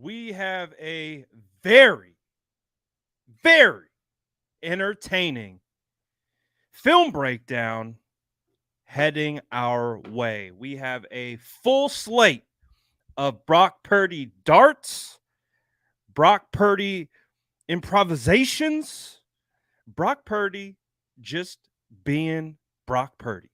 we have a very, very entertaining film breakdown heading our way. We have a full slate of Brock Purdy darts, Brock Purdy improvisations, Brock Purdy just being Brock Purdy.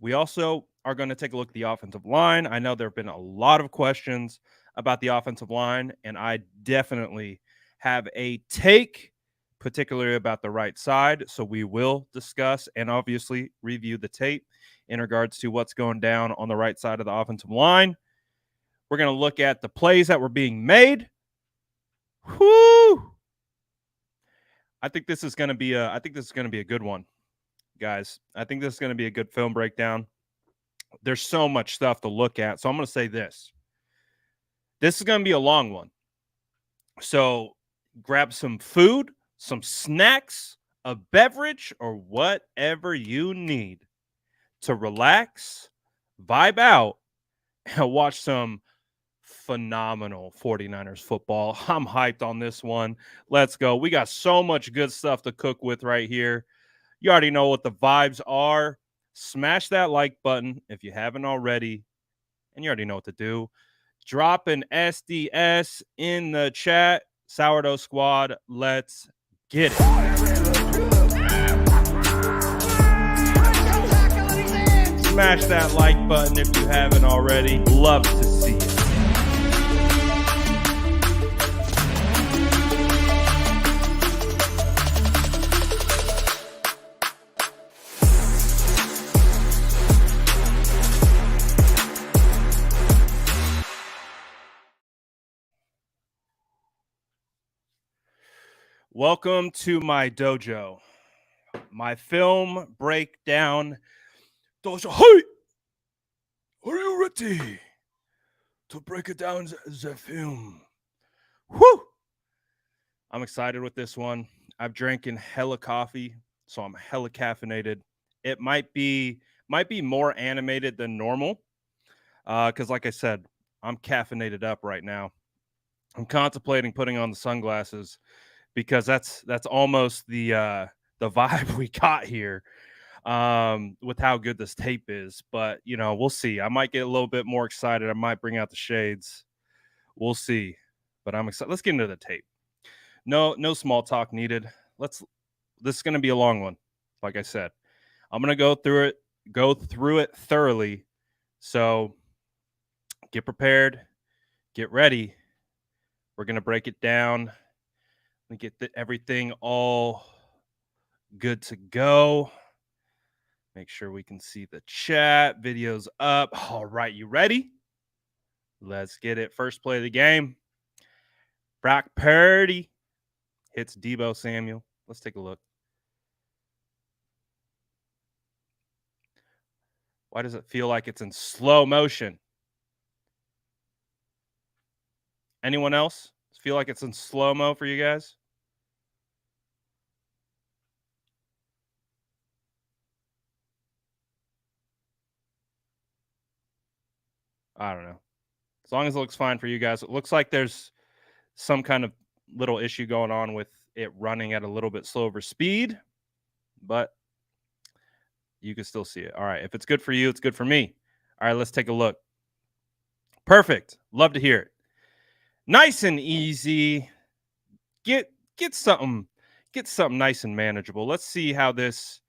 We also are going to take a look at the offensive line. I know there have been a lot of questions about the offensive line, and I definitely have a take, particularly about the right side. So we will discuss and obviously review the tape in regards to what's going down on the right side of the offensive line. We're going to look at the plays that were being made. Whoo! I think this is going to be a good one, guys. I think this is going to be a good film breakdown. There's so much stuff to look at. So I'm going to say this. This is going to be a long one. So grab some food, some snacks, a beverage, or whatever you need to relax, vibe out, and watch some phenomenal 49ers football. I'm hyped on this one. Let's go. We got so much good stuff to cook with right here. You already know what the vibes are. Smash that like button if you haven't already, and you already know what to do. Drop an SDS in the chat. Sourdough Squad, let's get it. Smash that like button if you haven't already. Love to see it. Welcome to my dojo, my film breakdown dojo. Hey, are you ready to break it down the film? Whoo! I'm excited with this one. I've drinking hella coffee, so I'm hella caffeinated. It might be more animated than normal, because like I said, I'm caffeinated up right now. I'm contemplating putting on the sunglasses because that's almost the vibe we got here with how good this tape is. But we'll see. I might get a little bit more excited. I might bring out the shades. We'll see. But I'm excited. Let's get into the tape. No small talk needed. This is going to be a long one. Like I said, I'm going to go through it thoroughly. So get prepared, get ready. We're going to break it down and get everything all good to go. Make sure we can see the chat. Video's up. All right, you ready? Let's get it. First play of the game. Brock Purdy hits Deebo Samuel. Let's take a look. Why does it feel like it's in slow motion? Anyone else feel like it's in slow-mo for you guys? I don't know. As long as it looks fine for you guys. It looks like there's some kind of little issue going on with it running at a little bit slower speed, but you can still see it. All right. If it's good for you, it's good for me. All right, let's take a look. Perfect. Love to hear it. Nice and easy. Get something nice and manageable. Let's see how this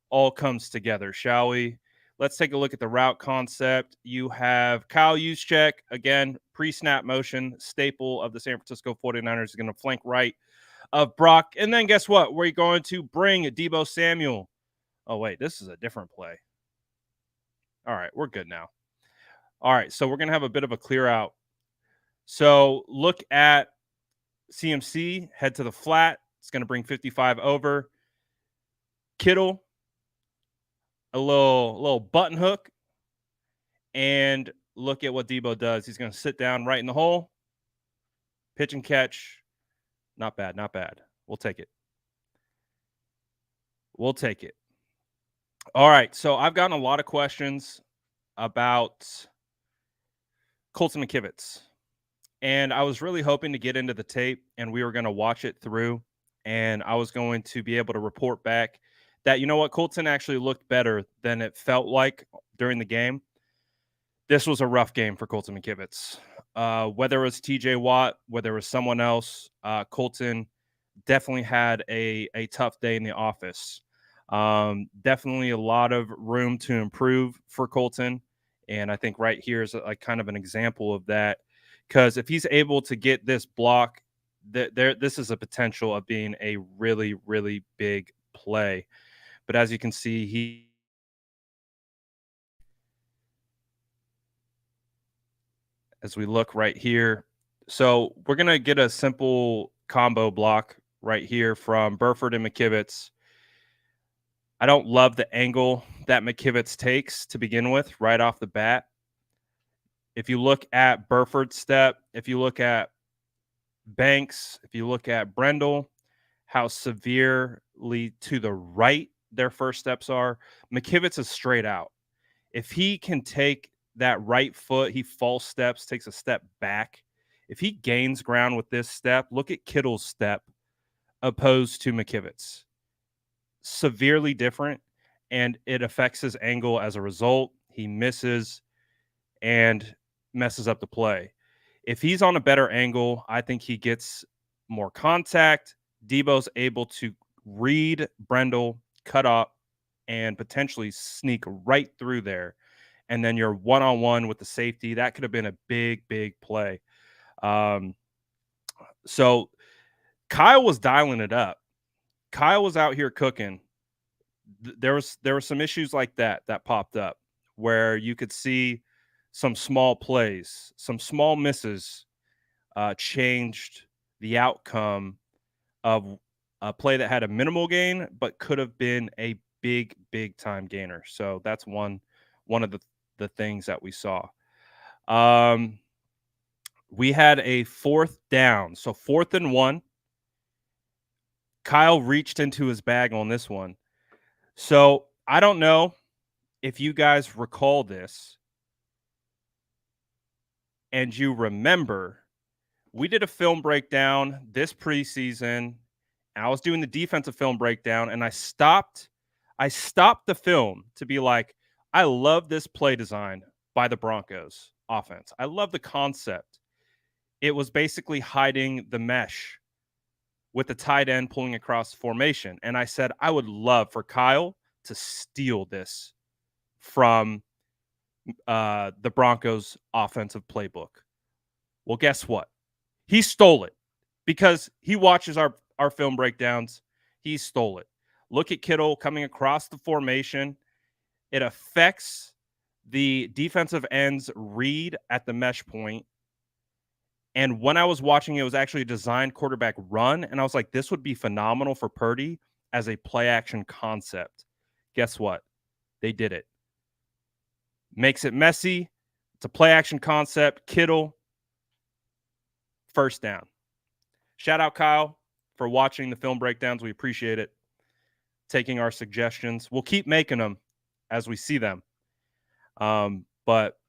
all comes together, shall we? Let's take a look at the route concept. You have Kyle Juszczyk, again, pre-snap motion, staple of the San Francisco 49ers, is going to flank right of Brock. And then guess what? We're going to bring Deebo Samuel. Oh, wait, this is a different play. All right, we're good now. All right, so we're going to have a bit of a clear out. So look at CMC, head to the flat. It's going to bring 55 over. Kittle, a little button hook, and look at what Deebo does. He's going to sit down right in the hole, pitch and catch. Not bad, not bad. We'll take it. We'll take it. All right, so I've gotten a lot of questions about Colton McKivitz, And I was really hoping to get into the tape and we were going to watch it through. And I was going to be able to report back that, you know what, Colton actually looked better than it felt like during the game. This was a rough game for Colton McKivitz. Whether it was TJ Watt, whether it was someone else, Colton definitely had a tough day in the office. Definitely a lot of room to improve for Colton. And I think right here is like kind of an example of that. Because if he's able to get this block, this is a potential of being a really, really big play. But as you can see, as we look right here, so we're going to get a simple combo block right here from Burford and McKivitz. I don't love the angle that McKivitz takes to begin with right off the bat. If you look at Burford's step, if you look at Banks, if you look at Brendel, how severely to the right their first steps are, McKivitz is straight out. If he can take that right foot, he false steps, takes a step back. If he gains ground with this step, look at Kittle's step opposed to McKivitz. Severely different, and it affects his angle as a result. He misses and messes up the play. If he's on a better angle, I think he gets more contact. Debo's able to read Brendel, cut up, and potentially sneak right through there. And then you're one-on-one with the safety. That could have been a big, big play. So Kyle was dialing it up. Kyle was out here cooking. There were some issues like that popped up where you could see some small plays, some small misses changed the outcome of a play that had a minimal gain but could have been a big time gainer. So that's one of the things that we saw. We had a 4th down. So 4th and 1. Kyle reached into his bag on this one. So I don't know if you guys recall this and you remember, we did a film breakdown this preseason. And I was doing the defensive film breakdown, and I stopped the film to be like, I love this play design by the Broncos offense. I love the concept. It was basically hiding the mesh with the tight end pulling across the formation. And I said, I would love for Kyle to steal this from the Broncos offensive playbook. Well, guess what? He stole it because he watches our film breakdowns. He stole it. Look at Kittle coming across the formation. It affects the defensive end's read at the mesh point. And when I was watching, it was actually a designed quarterback run. And I was like, this would be phenomenal for Purdy as a play action concept. Guess what? They did it. Makes it messy. It's a play action concept. Kittle, first down. Shout out Kyle for watching the film breakdowns. We appreciate it. Taking our suggestions. We'll keep making them as we see them. But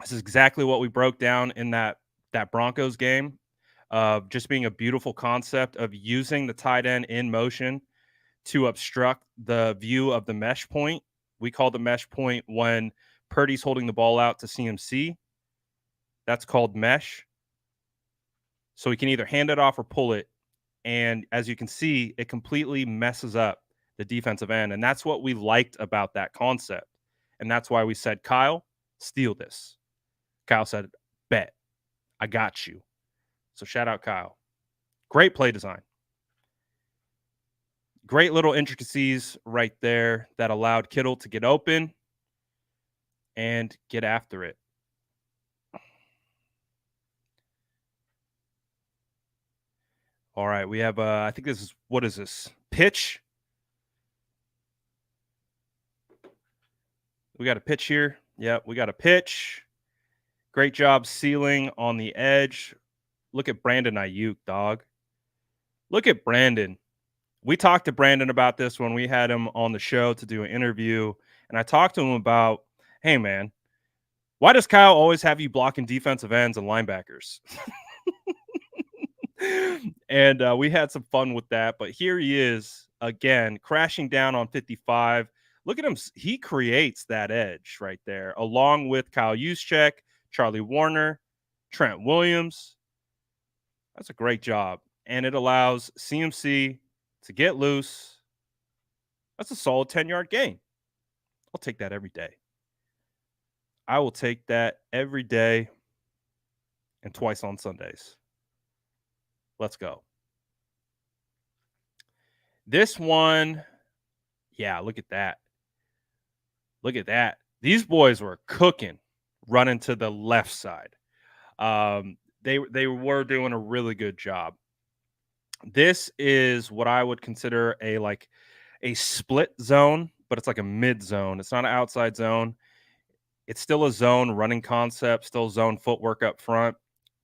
this is exactly what we broke down in that Broncos game, of just being a beautiful concept of using the tight end in motion to obstruct the view of the mesh point. We call the mesh point when Purdy's holding the ball out to CMC. That's called mesh. So he can either hand it off or pull it. And as you can see, it completely messes up the defensive end. And that's what we liked about that concept. And that's why we said, Kyle, steal this. Kyle said, bet. I got you. So shout out Kyle. Great play design. Great little intricacies right there that allowed Kittle to get open and get after it. All right, we have I think this is, what is this? Pitch. We got a pitch here. Yep, we got a pitch. Great job sealing on the edge. Look at Brandon Ayuk, dog. Look at Brandon. We talked to Brandon about this when we had him on the show to do an interview. And I talked to him about, hey, man, Why does Kyle always have you blocking defensive ends and linebackers? And we had some fun with that. But here he is again, crashing down on 55. Look at him. He creates that edge right there, along with Kyle Juszczyk, Charlie Warner, Trent Williams. That's a great job. And it allows CMC to get loose. That's a solid 10-yard gain. I'll take that every day. I will take that every day and twice on Sundays. Let's go. This one, yeah, look at that. Look at that. These boys were cooking, running to the left side. They were doing a really good job. This is what I would consider a split zone, but it's like a mid zone. It's not an outside zone. It's still a zone running concept, still zone footwork up front.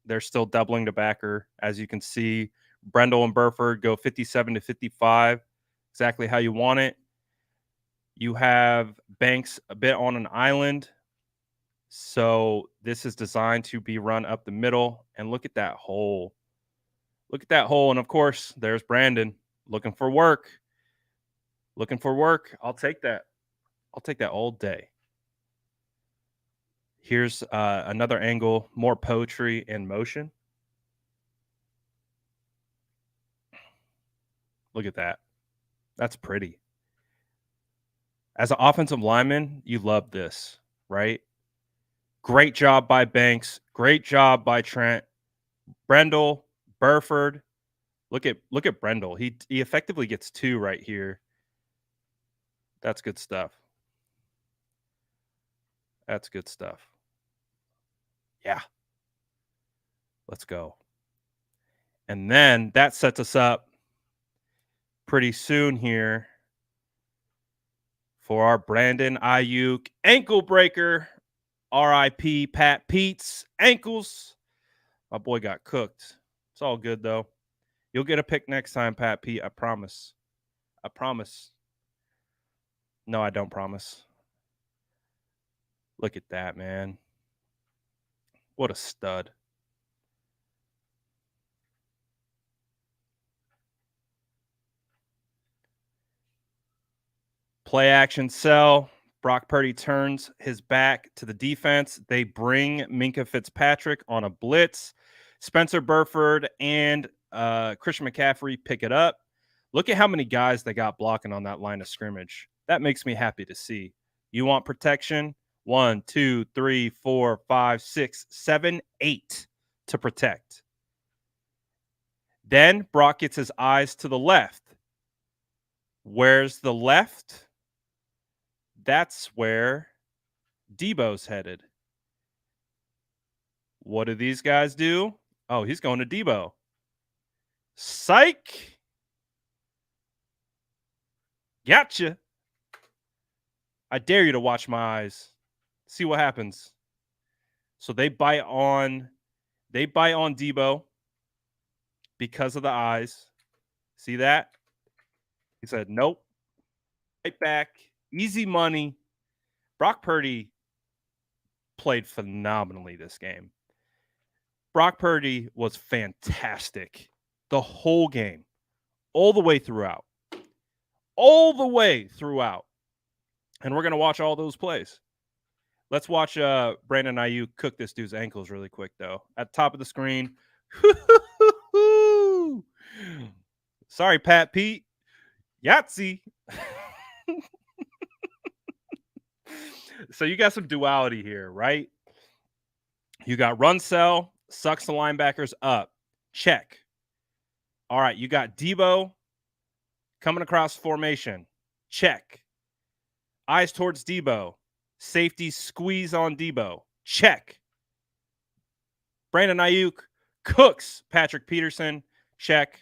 They're still doubling the backer. As you can see, Brendel and Burford go 57 to 55, exactly how you want it. You have Banks a bit on an island. So this is designed to be run up the middle. And look at that hole. Look at that hole. And of course, there's Brandon looking for work. Looking for work. I'll take that. I'll take that all day. Here's another angle, more poetry in motion. Look at that. That's pretty. As an offensive lineman, you love this, right? Great job by Banks. Great job by Trent. Brendel, Burford. Look at Brendel. He effectively gets 2 right here. That's good stuff. That's good stuff. Yeah. Let's go. And then that sets us up pretty soon here for our Brandon Ayuk ankle breaker. R.I.P. Pat Pete's ankles. My boy got cooked. It's all good, though. You'll get a pick next time, Pat Pete. I promise. I promise. No, I don't promise. Look at that, man. What a stud. Play action sell. Brock Purdy turns his back to the defense. They bring Minkah Fitzpatrick on a blitz. Spencer Burford and Christian McCaffrey pick it up. Look at how many guys they got blocking on that line of scrimmage. That makes me happy to see. You want protection? 1, 2, 3, 4, 5, 6, 7, 8 to protect. Then Brock gets his eyes to the left. Where's the left? That's where Debo's headed. What do these guys do? Oh, he's going to Debo. Psych. Gotcha. I dare you to watch my eyes. See what happens. So they bite on Debo because of the eyes. See that? He said, nope. Right back. Easy money. Brock Purdy played phenomenally this game. Brock Purdy was fantastic the whole game, all the way throughout. All the way throughout. And we're going to watch all those plays. Let's watch Brandon Ayuk cook this dude's ankles really quick, though. At the top of the screen. Sorry, Pat Pete. Yahtzee. So you got some duality here, right? You got run sell, sucks the linebackers up. Check. All right, you got Debo coming across formation. Check. Eyes towards Debo. Safety squeeze on Debo. Check. Brandon Ayuk cooks Patrick Peterson. Check.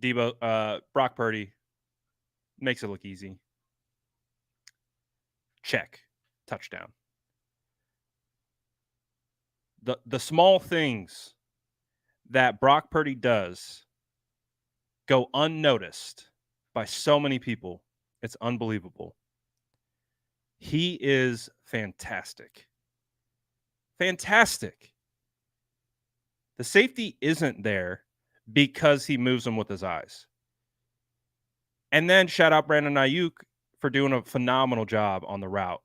Debo, Brock Purdy makes it look easy. Check. Touchdown. The small things that Brock Purdy does go unnoticed by so many people. It's unbelievable. He is fantastic. Fantastic. The safety isn't there because he moves them with his eyes. And then shout out Brandon Ayuk for doing a phenomenal job on the route.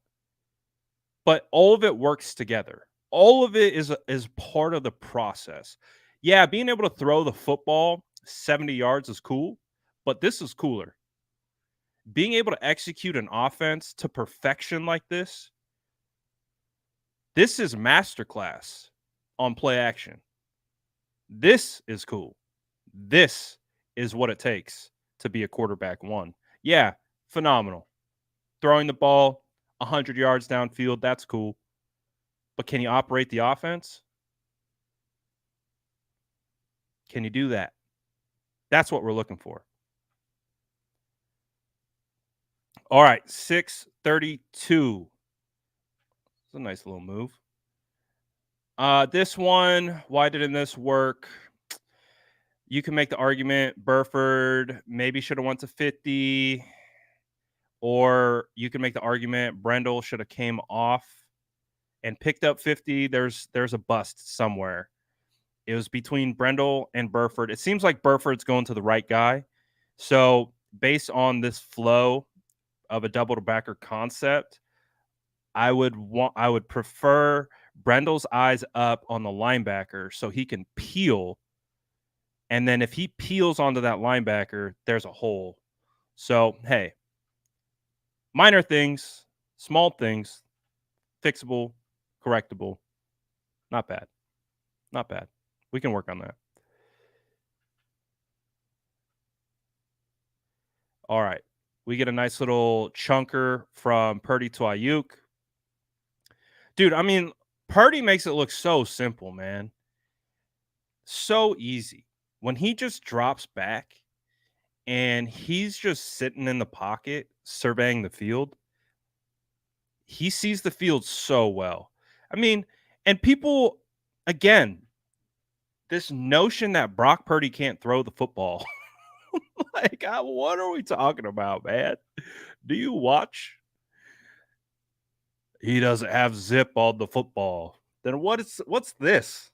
But all of it works together. All of it is part of the process. Yeah, being able to throw the football 70 yards is cool, but this is cooler. Being able to execute an offense to perfection like this is masterclass on play action. This is cool. This is what it takes to be a quarterback one. Yeah, phenomenal. Throwing the ball 100 yards downfield, that's cool. But can you operate the offense? Can you do that? That's what we're looking for. All right, 632. It's a nice little move. This one, why didn't this work? You can make the argument Burford maybe should have went to 50, or you can make the argument Brendel should have came off and picked up 50. There's a bust somewhere. It was between Brendel and Burford. It seems like Burford's going to the right guy. So based on this flow of a double backer concept, I would prefer Brendel's eyes up on the linebacker so he can peel. And then if he peels onto that linebacker, there's a hole. So, hey, minor things, small things, fixable, correctable. Not bad. Not bad. We can work on that. All right. We get a nice little chunker from Purdy to Ayuk. Dude, I mean, Purdy makes it look so simple, man. So easy. When he just drops back and he's just sitting in the pocket surveying the field, he sees the field so well. I mean, and people, again, this notion that Brock Purdy can't throw the football. Like, what are we talking about, man? Do you watch? He doesn't have zip on the football. Then what's this?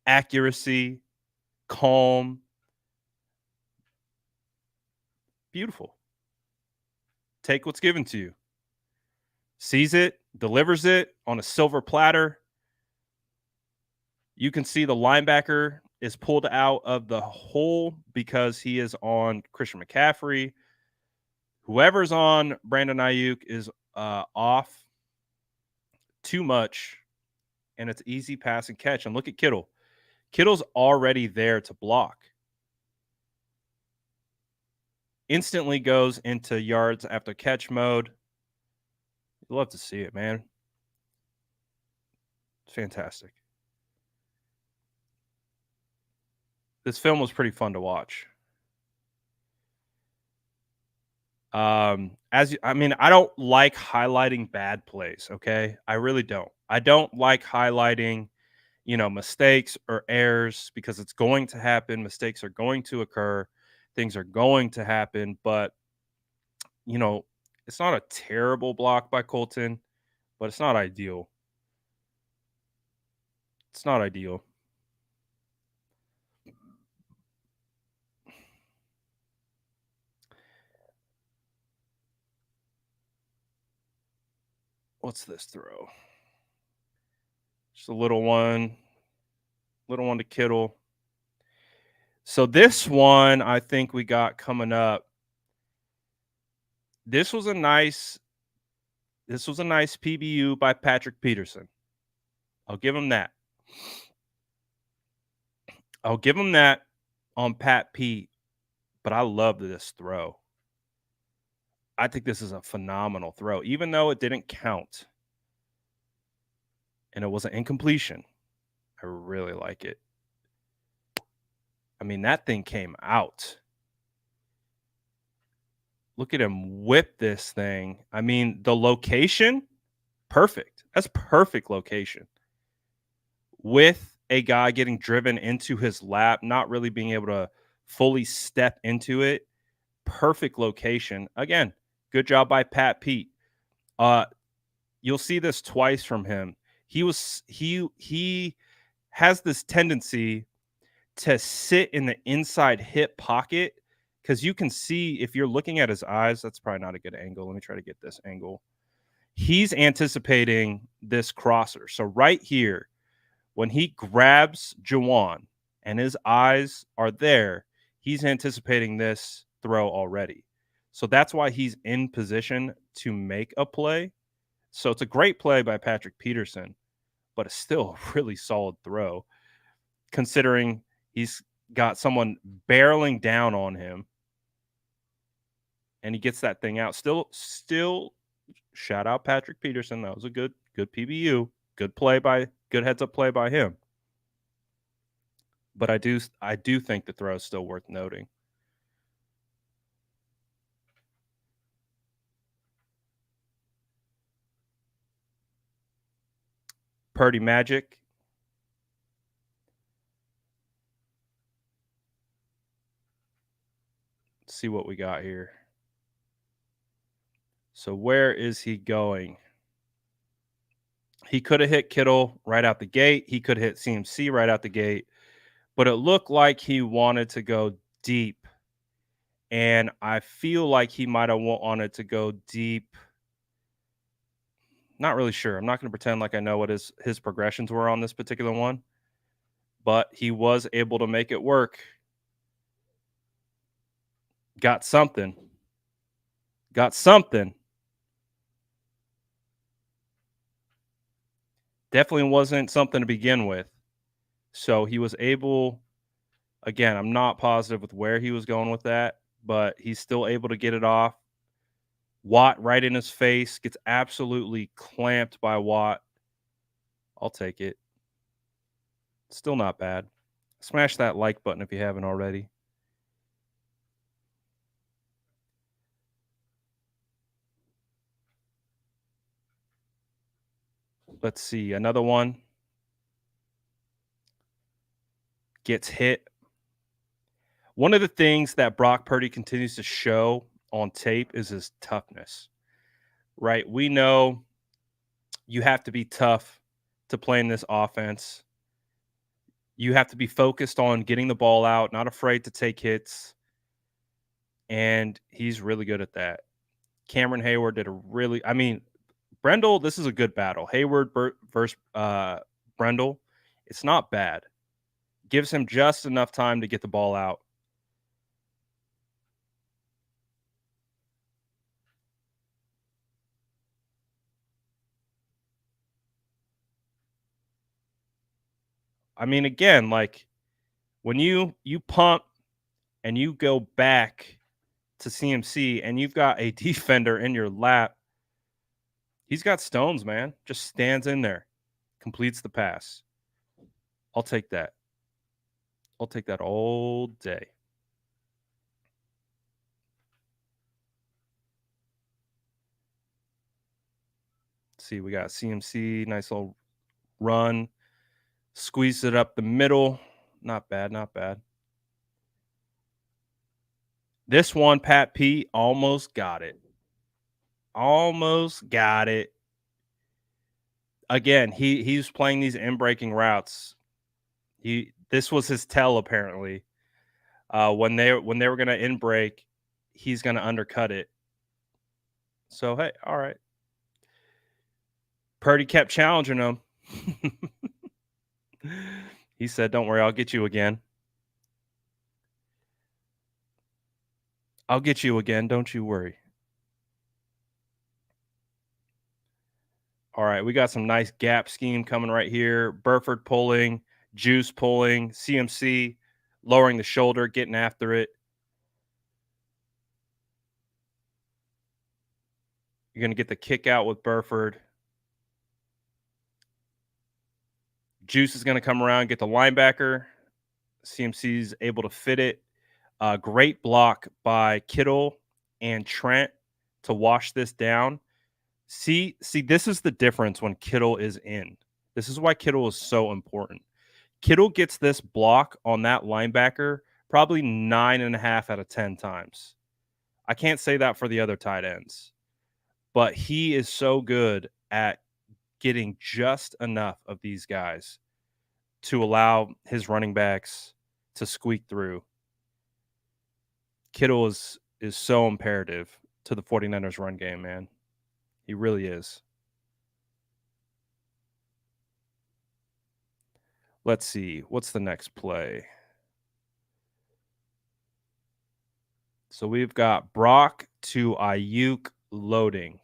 Accuracy, calm, beautiful. Take what's given to you. Sees it, delivers it on a silver platter. You can see the linebacker is pulled out of the hole because he is on Christian McCaffrey. Whoever's on Brandon Ayuk is off too much, and it's easy pass and catch. And look at Kittle. Kittle's already there to block. Instantly goes into yards after catch mode. You'd love to see it, man. It's fantastic. This film was pretty fun to watch. I don't like highlighting bad plays, okay? I really don't. I don't like highlighting, mistakes or errors because it's going to happen. Mistakes are going to occur. Things are going to happen, but it's not a terrible block by Colton, but it's not ideal. It's not ideal. What's this throw? Just a little one to Kittle. So this one, I think we got coming up. This was a nice PBU by Patrick Peterson. I'll give him that. I'll give him that on Pat Pete, but I love this throw. I think this is a phenomenal throw, even though it didn't count and it was an incompletion. I really like it. I mean, that thing came out. Look at him whip this thing. I mean, the location, perfect. That's perfect location. With a guy getting driven into his lap, not really being able to fully step into it. Perfect location. Again, good job by Pat Pete. You'll see this twice from him. he has this tendency to sit in the inside hip pocket, because you can see if you're looking at his eyes. That's probably not a good angle. Let me try to get this angle. He's anticipating this crosser. So right here, when he grabs Jawan and his eyes are there, he's anticipating this throw already. So that's why he's in position to make a play. So it's a great play by Patrick Peterson, but it's still a really solid throw, considering he's got someone barreling down on him and he gets that thing out. Still shout out Patrick Peterson. That was a good PBU. Good heads up play by him. But I do think the throw is still worth noting. Purdy Magic. Let's see what we got here. So where is he going? He could have hit Kittle right out the gate. He could hit CMC right out the gate. But it looked like he wanted to go deep. And I feel like he might have wanted to go deep. Not really sure. I'm not going to pretend like I know what his progressions were on this particular one. But he was able to make it work. Got something. Definitely wasn't something to begin with. So he was able, again, I'm not positive with where he was going with that, but he's still able to get it off. Watt right in his face, gets absolutely clamped by Watt. I'll take it. Still not bad. Smash that like button if you haven't already. Let's see. Another one gets hit. One of the things that Brock Purdy continues to show on tape is his toughness, right? We know you have to be tough to play in this offense. You have to be focused on getting the ball out, not afraid to take hits. And he's really good at that. Cameron Hayward did Brendel, this is a good battle. Hayward versus Brendel, it's not bad. Gives him just enough time to get the ball out. I mean, again, like when you pump and you go back to CMC and you've got a defender in your lap, he's got stones, man. Just stands in there, completes the pass. I'll take that. I'll take that all day. Let's see, we got CMC, nice little run. Squeeze it up the middle. Not bad, not bad. This one, Pat P almost got it. Almost got it. Again, he's playing these in-breaking routes. This was his tell apparently. When they were gonna in-break, he's gonna undercut it. So hey, all right. Purdy kept challenging him. He said, "Don't worry, I'll get you again. I'll get you again. Don't you worry." All right, we got some nice gap scheme coming right here. Burford pulling, Juice pulling, CMC lowering the shoulder, getting after it. You're going to get the kick out with Burford. Juice is going to come around, get the linebacker. CMC's able to fit it. Great block by Kittle and Trent to wash this down. See, this is the difference when Kittle is in. This is why Kittle is so important. Kittle gets this block on that linebacker probably 9.5 out of 10 times. I can't say that for the other tight ends, but he is so good at getting just enough of these guys to allow his running backs to squeak through. Kittle is so imperative to the 49ers run game, man. He really is. Let's see. What's the next play? So we've got Brock to Ayuk loading.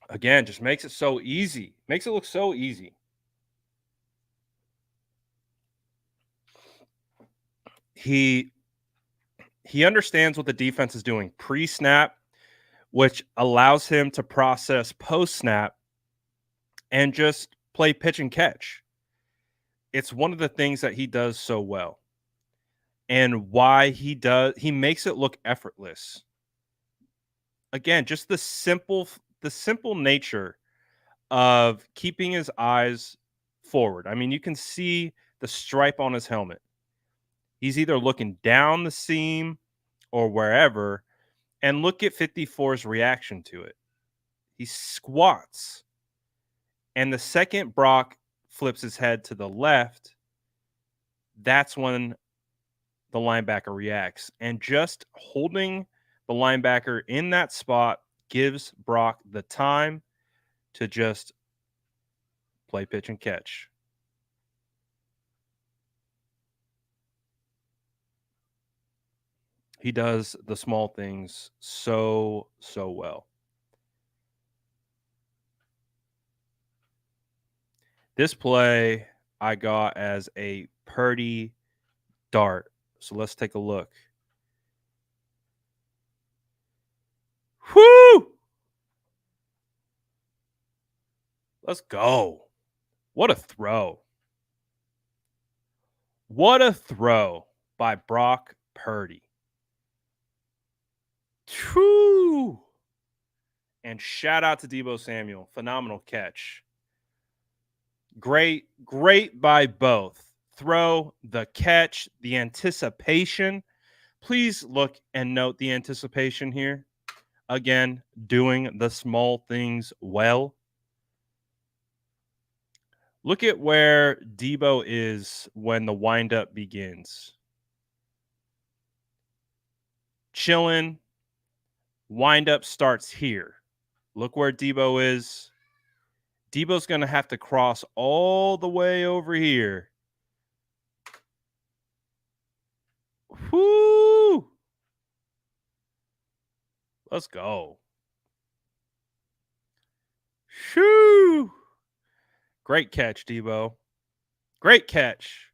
Again, just makes it so easy. Makes it look so easy. He understands what the defense is doing pre-snap, which allows him to process post-snap and just play pitch and catch. It's one of the things that he does so well. And why he makes it look effortless. Again, just the simple nature of keeping his eyes forward. I mean, you can see the stripe on his helmet. He's either looking down the seam or wherever, and look at 54's reaction to it. He squats, and the second Brock flips his head to the left, that's when the linebacker reacts. And just holding the linebacker in that spot gives Brock the time to just play pitch and catch. He does the small things so well. This play I got as a Purdy dart. So let's take a look. Whoo! Let's go. What a throw. What a throw by Brock Purdy. Whoo! And shout out to Deebo Samuel. Phenomenal catch. Great by both. Throw, the catch, the anticipation. Please look and note the anticipation here. Again, doing the small things well. Look at where Deebo is when the windup begins. Chilling. Windup starts here. Look where Deebo is. Deebo's going to have to cross all the way over here. Whoo! Let's go. Shoo! Great catch, Deebo. Great catch.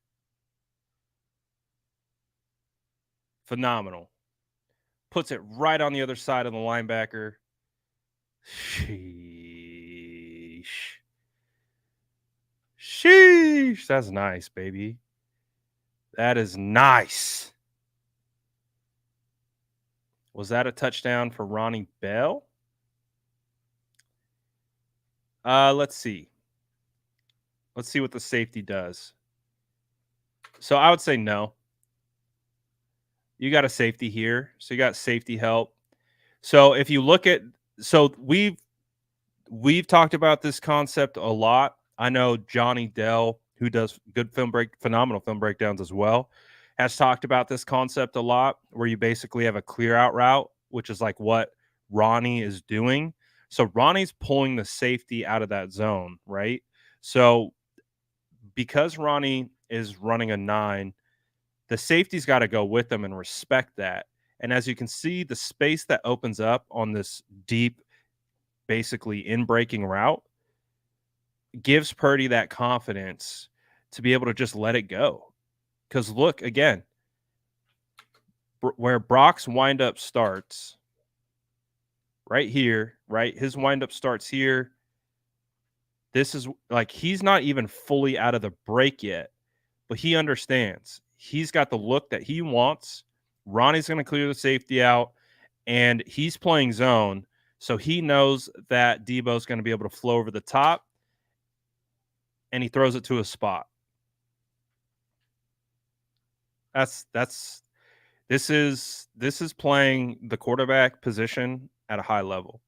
Phenomenal. Puts it right on the other side of the linebacker. Sheesh. Sheesh. That's nice, baby. That is nice. Was that a touchdown for Ronnie Bell? Let's see. Let's see what the safety does. So I would say no. You got a safety here. So you got safety help. So if you look at, so we've talked about this concept a lot. I know Johnny Dell, who does phenomenal film breakdowns as well, has talked about this concept a lot, where you basically have a clear out route, which is like what Ronnie is doing. So Ronnie's pulling the safety out of that zone, right? So because Ronnie is running a 9, the safety's got to go with them and respect that. And as you can see, the space that opens up on this deep, basically in-breaking route gives Purdy that confidence to be able to just let it go. Because look, again, where Brock's windup starts, right here, right? His windup starts here. This is like, he's not even fully out of the break yet, but he understands. He's got the look that he wants. Ronnie's going to clear the safety out, and he's playing zone. So he knows that Deebo's going to be able to flow over the top, and he throws it to a spot. This is playing the quarterback position at a high level.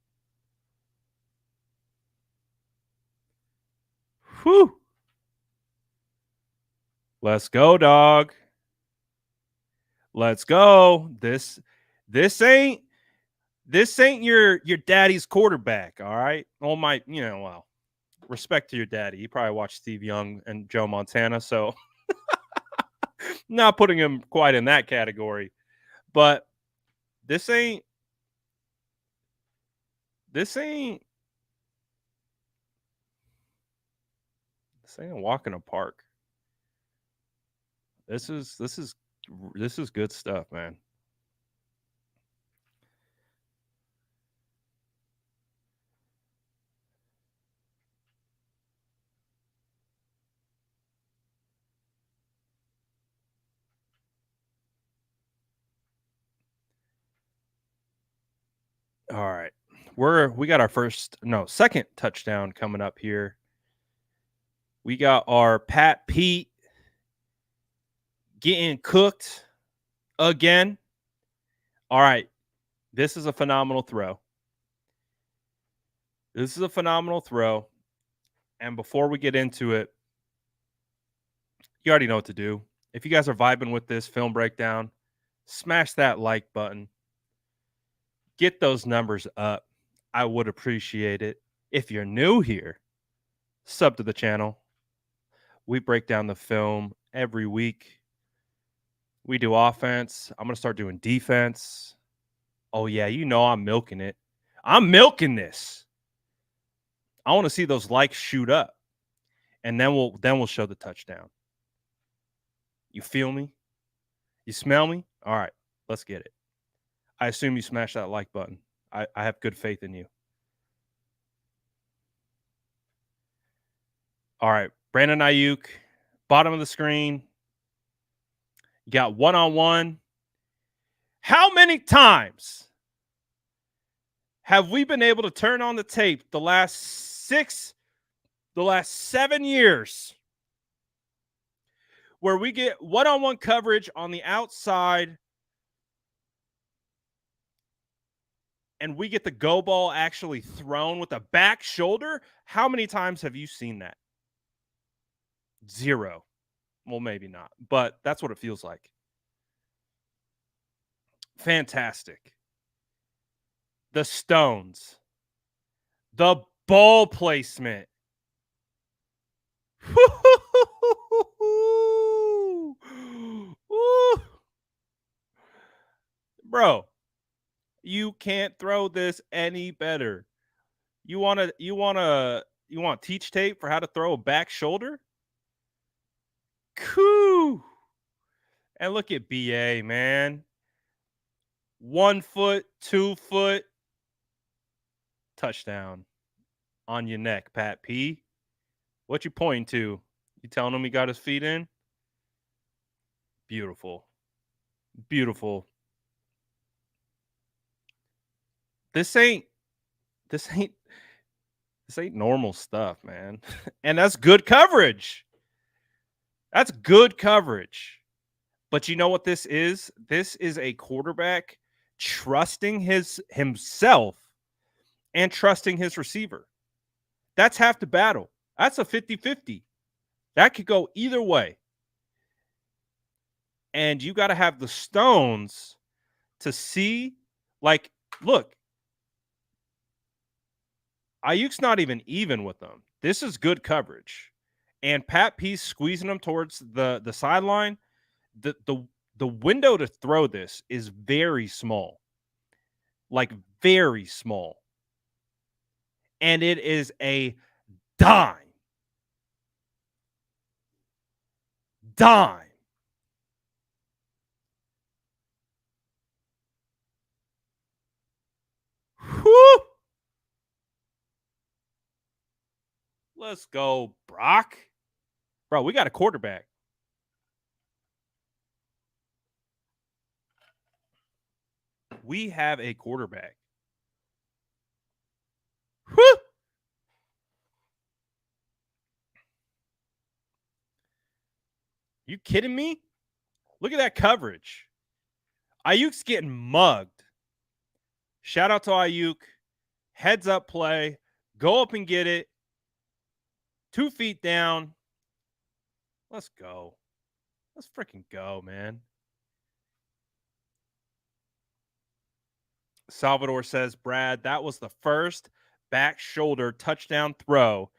Whew. Let's go, dog. Let's go. This ain't your daddy's quarterback, all right? Oh my, well, respect to your daddy. He probably watched Steve Young and Joe Montana, so not putting him quite in that category. But this ain't a walk in the park. This is good stuff, man. All right. We got our second touchdown coming up here. We got our Pat Pete getting cooked again. All right. This is a phenomenal throw. And before we get into it, you already know what to do. If you guys are vibing with this film breakdown, smash that like button. Get those numbers up. I would appreciate it. If you're new here, sub to the channel. We break down the film every week. We do offense. I'm going to start doing defense. Oh, yeah, I'm milking it. I'm milking this. I want to see those likes shoot up. And then we'll show the touchdown. You feel me? You smell me? All right, let's get it. I assume you smash that like button. I have good faith in you. All right, Brandon Ayuk, bottom of the screen. You got one-on-one. How many times have we been able to turn on the tape the last 7 years where we get one-on-one coverage on the outside and we get the go ball actually thrown with the back shoulder? How many times have you seen that? 0. Well, maybe not, but that's what it feels like. Fantastic. The stones. The ball placement. Bro, you can't throw this any better. You want teach tape for how to throw a back shoulder? Coo. And look at BA, man. 1 foot, 2 foot, touchdown on your neck, Pat P. What you pointing to? You telling him he got his feet in? Beautiful. Beautiful. This ain't normal stuff, man. And that's good coverage. That's good coverage. But you know what this is? This is a quarterback trusting himself and trusting his receiver. That's half the battle. That's a 50-50. That could go either way. And you got to have the stones to see, like, look, Ayuk's not even with them. This is good coverage. And Pat P's squeezing him towards the sideline. The window to throw this is very small. Like, very small. And it is a dime. Whew. Let's go, Brock. Bro, we got a quarterback. We have a quarterback. Whew. You kidding me? Look at that coverage. Ayuk's getting mugged. Shout out to Ayuk. Heads up play. Go up and get it. 2 feet down. Let's go. Let's freaking go, man. Salvador says, Brad, that was the first back shoulder touchdown throw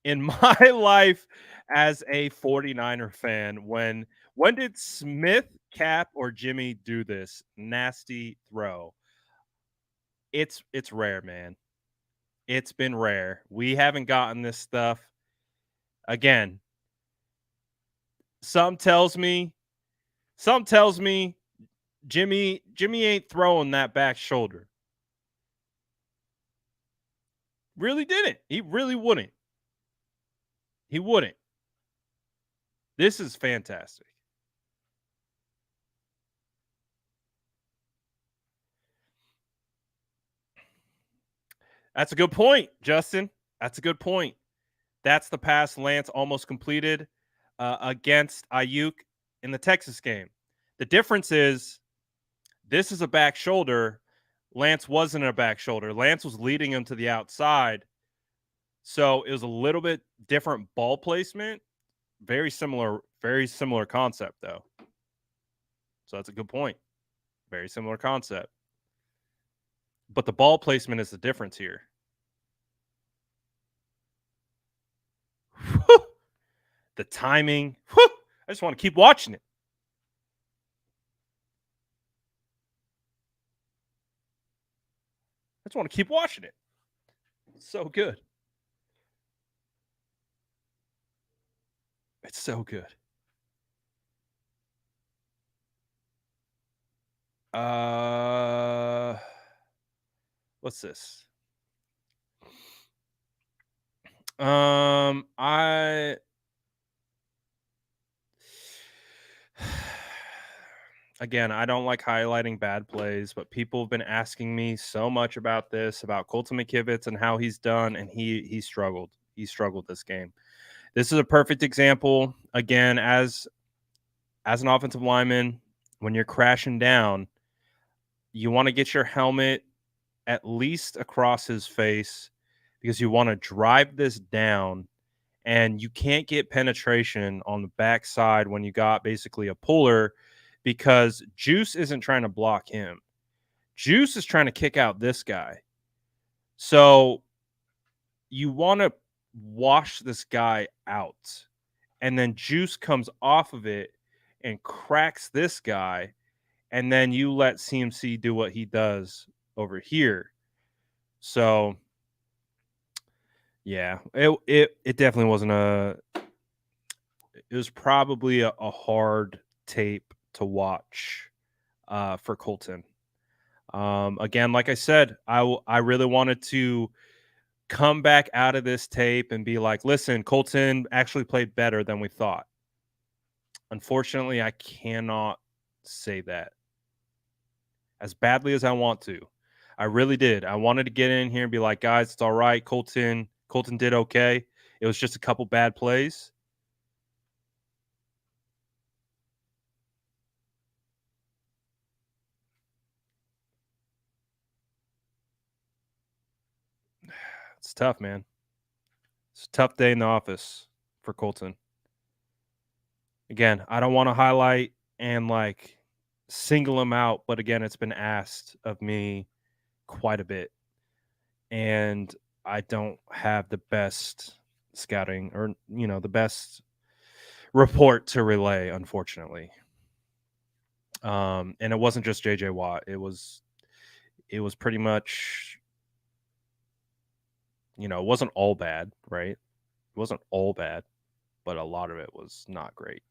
in my life as a 49er fan. When did Smith, Cap, or Jimmy do this nasty throw? It's rare, man. It's been rare. We haven't gotten this stuff. Again, some tells me Jimmy ain't throwing that back shoulder. Really didn't. He really wouldn't. He wouldn't. This is fantastic. That's a good point, Justin. That's a good point. That's the pass Lance almost completed against Ayuk in the Texas game. The difference is this is a back shoulder. Lance wasn't a back shoulder. Lance was leading him to the outside. So it was a little bit different ball placement. Very similar concept, though. So that's a good point. Very similar concept. But the ball placement is the difference here. The timing. I just want to keep watching it. I just want to keep watching it. It's so good. It's so good. What's this? I again, I don't like highlighting bad plays, but people have been asking me so much about this, about Colton McKivitz and how he's done, and he struggled. He struggled this game. This is a perfect example. Again, as an offensive lineman, when you're crashing down, you want to get your helmet at least across his face because you want to drive this down, and you can't get penetration on the backside when you got basically a puller because Juice isn't trying to block him. Juice is trying to kick out this guy. So you want to wash this guy out, and then Juice comes off of it and cracks this guy, and then you let CMC do what he does over here. So yeah, it definitely wasn't it was probably a hard tape to watch for Colton. Again, like I said, I really wanted to come back out of this tape and be like, listen, Colton actually played better than we thought. Unfortunately, I cannot say that as badly as I want to. I really did. I wanted to get in here and be like, guys, it's all right. Colton did okay. It was just a couple bad plays. It's tough, man. It's a tough day in the office for Colton. Again, I don't want to highlight and like single him out, but again, it's been asked of me quite a bit. And I don't have the best scouting or, the best report to relay, unfortunately. And it wasn't just JJ Watt. It was pretty much, it wasn't all bad, right? It wasn't all bad, but a lot of it was not great.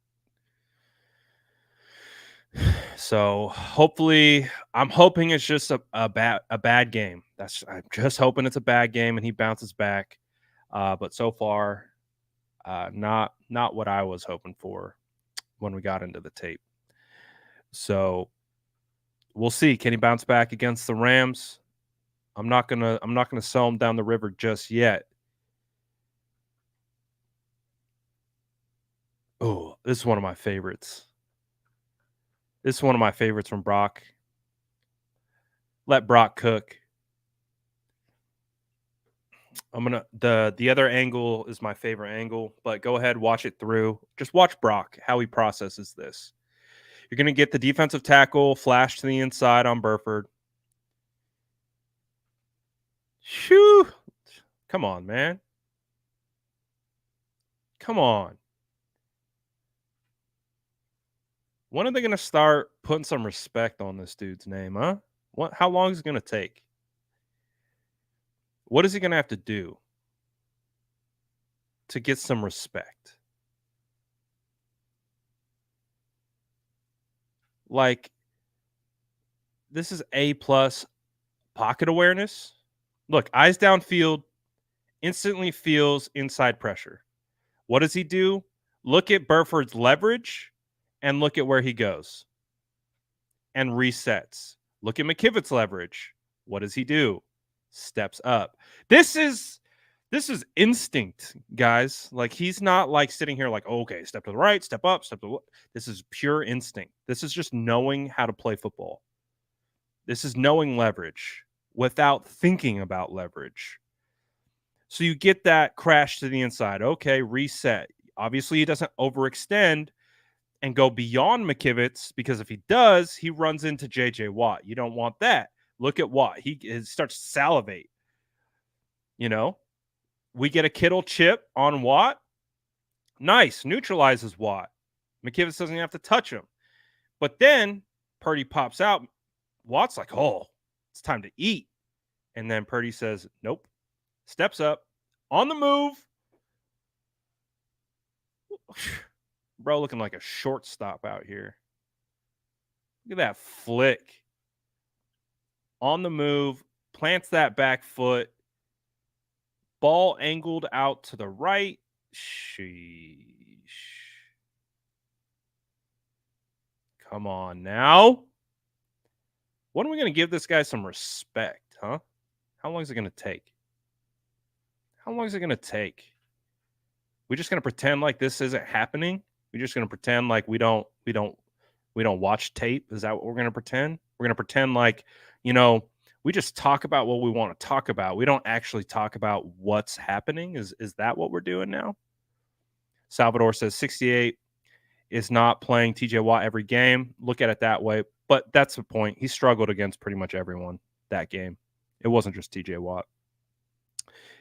So hopefully, I'm hoping it's just a bad game. I'm just hoping it's a bad game and he bounces back. But so far, not what I was hoping for when we got into the tape. So we'll see. Can he bounce back against the Rams? I'm not gonna sell him down the river just yet. Oh, this is one of my favorites. This is one of my favorites from Brock. Let Brock cook. The other angle is my favorite angle, but go ahead, watch it through. Just watch Brock, how he processes this. You're gonna get the defensive tackle flash to the inside on Burford. Shoo! Come on, man. Come on. When are they gonna start putting some respect on this dude's name, huh? How long is it gonna take? What is he gonna have to do to get some respect? Like, this is A plus pocket awareness. Look, eyes downfield, instantly feels inside pressure. What does he do? Look at Burford's leverage and look at where he goes and resets. Look at McKivitt's leverage. What does he do? Steps up. This is instinct, guys. Like, he's not like sitting here like, oh, okay, step to the right, step up, step to the left. This is pure instinct. This is just knowing how to play football. This is knowing leverage without thinking about leverage. So you get that crash to the inside. Okay, reset. Obviously, he doesn't overextend and go beyond McKivitz, because if he does, he runs into JJ Watt. You don't want that. Look at Watt. He starts to salivate. You know, we get a Kittle chip on Watt. Nice. Neutralizes Watt. McKivitz doesn't have to touch him. But then Purdy pops out. Watt's like, oh, it's time to eat. And then Purdy says, nope. Steps up. On the move. Bro looking like a shortstop out here. Look at that flick. On the move. Plants that back foot. Ball angled out to the right. Sheesh. Come on now. When are we going to give this guy some respect, huh? How long is it going to take? How long is it going to take? We're just going to pretend like this isn't happening? We're just going to pretend like we don't watch tape? Is that what we're going to pretend? We're going to pretend like, we just talk about what we want to talk about. We don't actually talk about what's happening. Is that what we're doing now? Salvador says 68 is not playing TJ Watt every game. Look at it that way. But that's the point. He struggled against pretty much everyone that game. It wasn't just TJ Watt.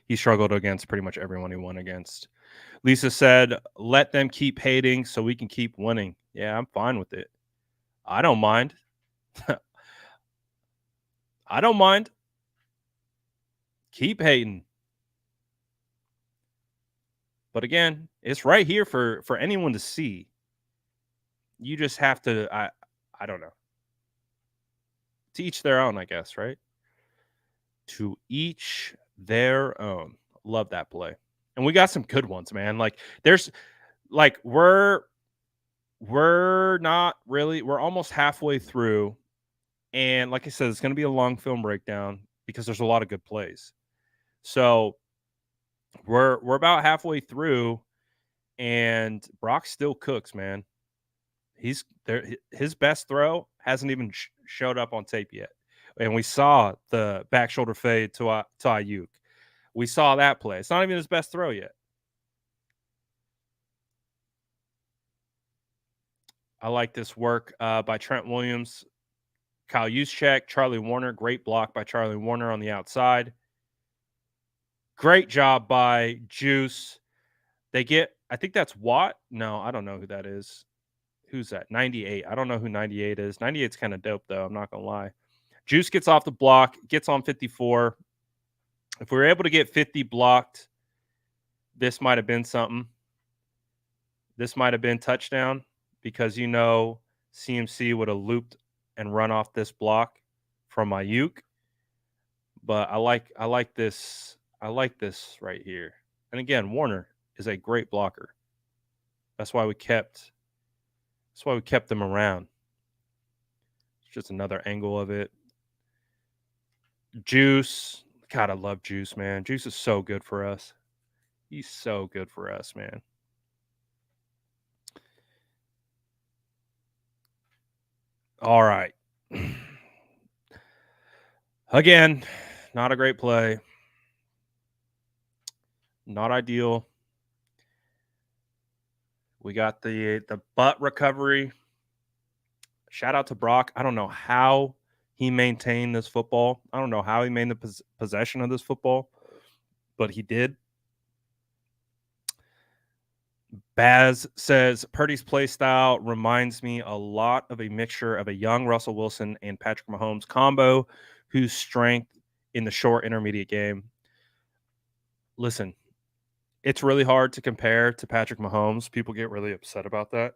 He struggled against pretty much everyone he won against. Lisa said, let them keep hating so we can keep winning. Yeah, I'm fine with it. I don't mind. I don't mind. Keep hating. But again, it's right here for anyone to see. You just have to, I don't know. To each their own, I guess, right? To each their own. Love that play. And we got some good ones, man. Like, there's, like, we're not really, we're almost halfway through. And like I said, it's going to be a long film breakdown because there's a lot of good plays. So we're about halfway through, and Brock still cooks, man. He's there. His best throw hasn't even showed up on tape yet. And we saw the back shoulder fade to Ayuk. We saw that play. It's not even his best throw yet. I like this work by Trent Williams, Kyle Juszczyk, Charlie Warner. Great block by Charlie Warner on the outside. Great job by Juice. They get, I think that's Watt. No, I don't know who that is. Who's that? 98. I don't know who 98 is. 98's kind of dope, though. I'm not going to lie. Juice gets off the block, gets on 54. If we were able to get 50 blocked, this might have been something. This might have been touchdown because, CMC would have looped and run off this block from Ayuk. But I like this. I like this right here. And again, Warner is a great blocker. That's why we kept them around. It's just another angle of it. Juice. God, I love Juice, man. Juice is so good for us. He's so good for us, man. All right. Again, not a great play. Not ideal. We got the butt recovery. Shout out to Brock. I don't know how he maintained this football. I don't know how he made the possession of this football, but he did. Baz says Purdy's play style reminds me a lot of a mixture of a young Russell Wilson and Patrick Mahomes combo, whose strength in the short intermediate game. Listen, it's really hard to compare to Patrick Mahomes. People get really upset about that.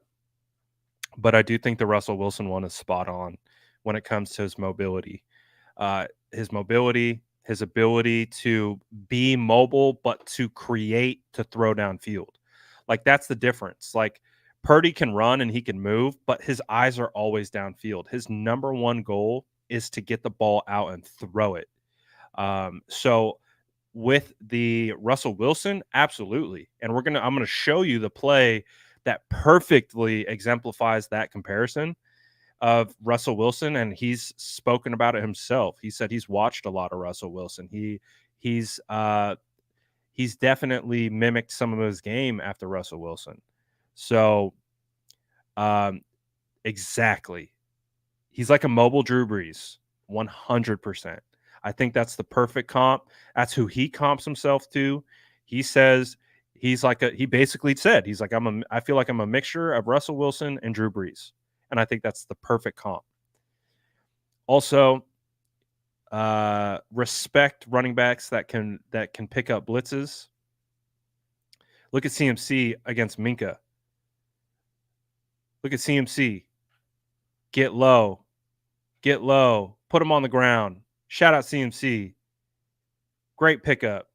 But I do think the Russell Wilson one is spot on when it comes to his mobility. His mobility, his ability to be mobile, but to create to throw downfield. Like, that's the difference. Like, Purdy can run and he can move, but his eyes are always downfield. His number one goal is to get the ball out and throw it. So with the Russell Wilson, absolutely. And I'm gonna show you the play that perfectly exemplifies that comparison of Russell Wilson, and he's spoken about it himself. He said he's watched a lot of Russell Wilson. He's definitely mimicked some of his game after Russell Wilson. So, exactly, he's like a mobile Drew Brees, 100%. I think that's the perfect comp. That's who he comps himself to. He says he basically said he's like I feel like I'm a mixture of Russell Wilson and Drew Brees, and I think that's the perfect comp. Also, respect running backs that can pick up blitzes. Look at CMC against Minka. Look at CMC. Get low. Put him on the ground. Shout out CMC. Great pickup.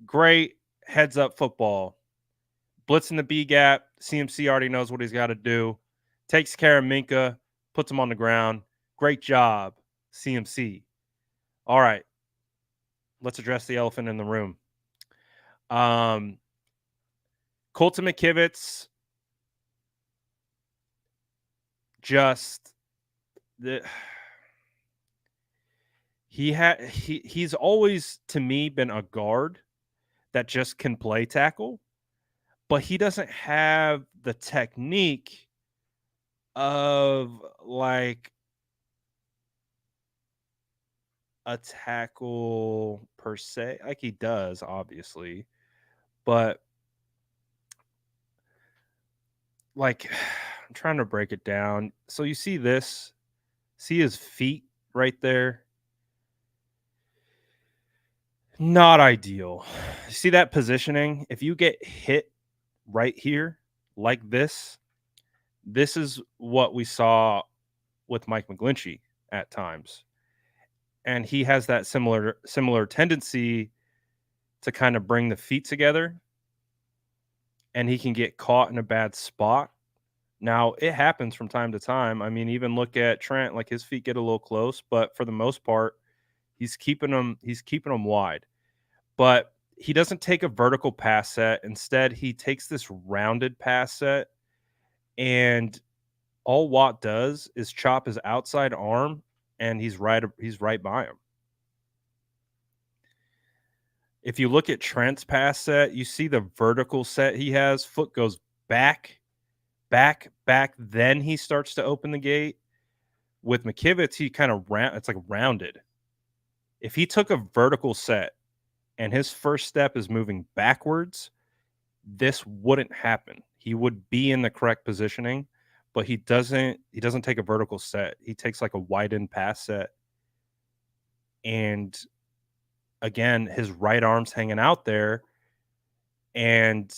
Great heads up football. Blitzing the B gap. CMC already knows what he's got to do. Takes care of Minka. Puts him on the ground. Great job, CMC. All right. Let's address the elephant in the room. Colton McKivitz, he's always, to me, been a guard that just can play tackle, but he doesn't have the technique of like a tackle per se. Like, he does, obviously, but like, I'm trying to break it down. So you see this, see his feet right there. Not ideal. See that positioning? If you get hit right here like this is what we saw with Mike McGlinchey at times. And he has that similar tendency to kind of bring the feet together, and he can get caught in a bad spot. Now, it happens from time to time. I mean, even look at Trent, like, his feet get a little close, but for the most part, he's keeping them wide. But he doesn't take a vertical pass set. Instead, he takes this rounded pass set, and all Watt does is chop his outside arm, and he's right by him. If you look at Trent's pass set, you see the vertical set he has. Foot goes back, then he starts to open the gate. With McKivitz, he kind of it's like rounded. If he took a vertical set and his first step is moving backwards, this wouldn't happen. He would be in the correct positioning, but he doesn't take a vertical set. He takes like a widened pass set. And again, his right arm's hanging out there. And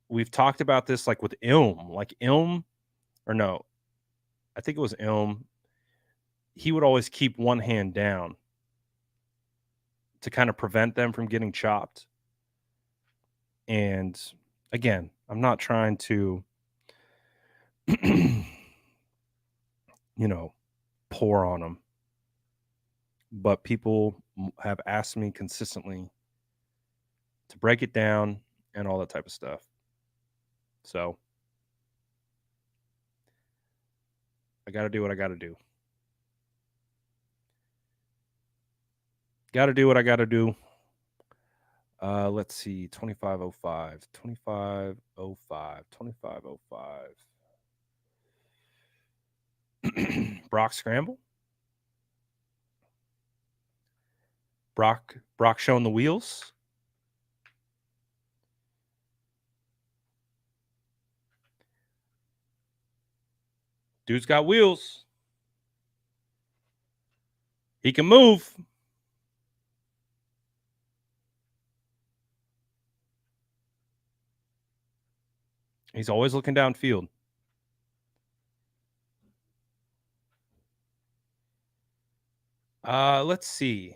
we've talked about this like with Ilm. Like Ilm, or no, I think it was Ilm. He would always keep one hand down to kind of prevent them from getting chopped. And again, I'm not trying to, pour on them. But people have asked me consistently to break it down and all that type of stuff. So I got to do what I got to do. Got to do what I got to do. Let's see. 2505. 2505. 2505. Brock scramble. Brock showing the wheels. Dude's got wheels. He can move. He's always looking downfield. Let's see.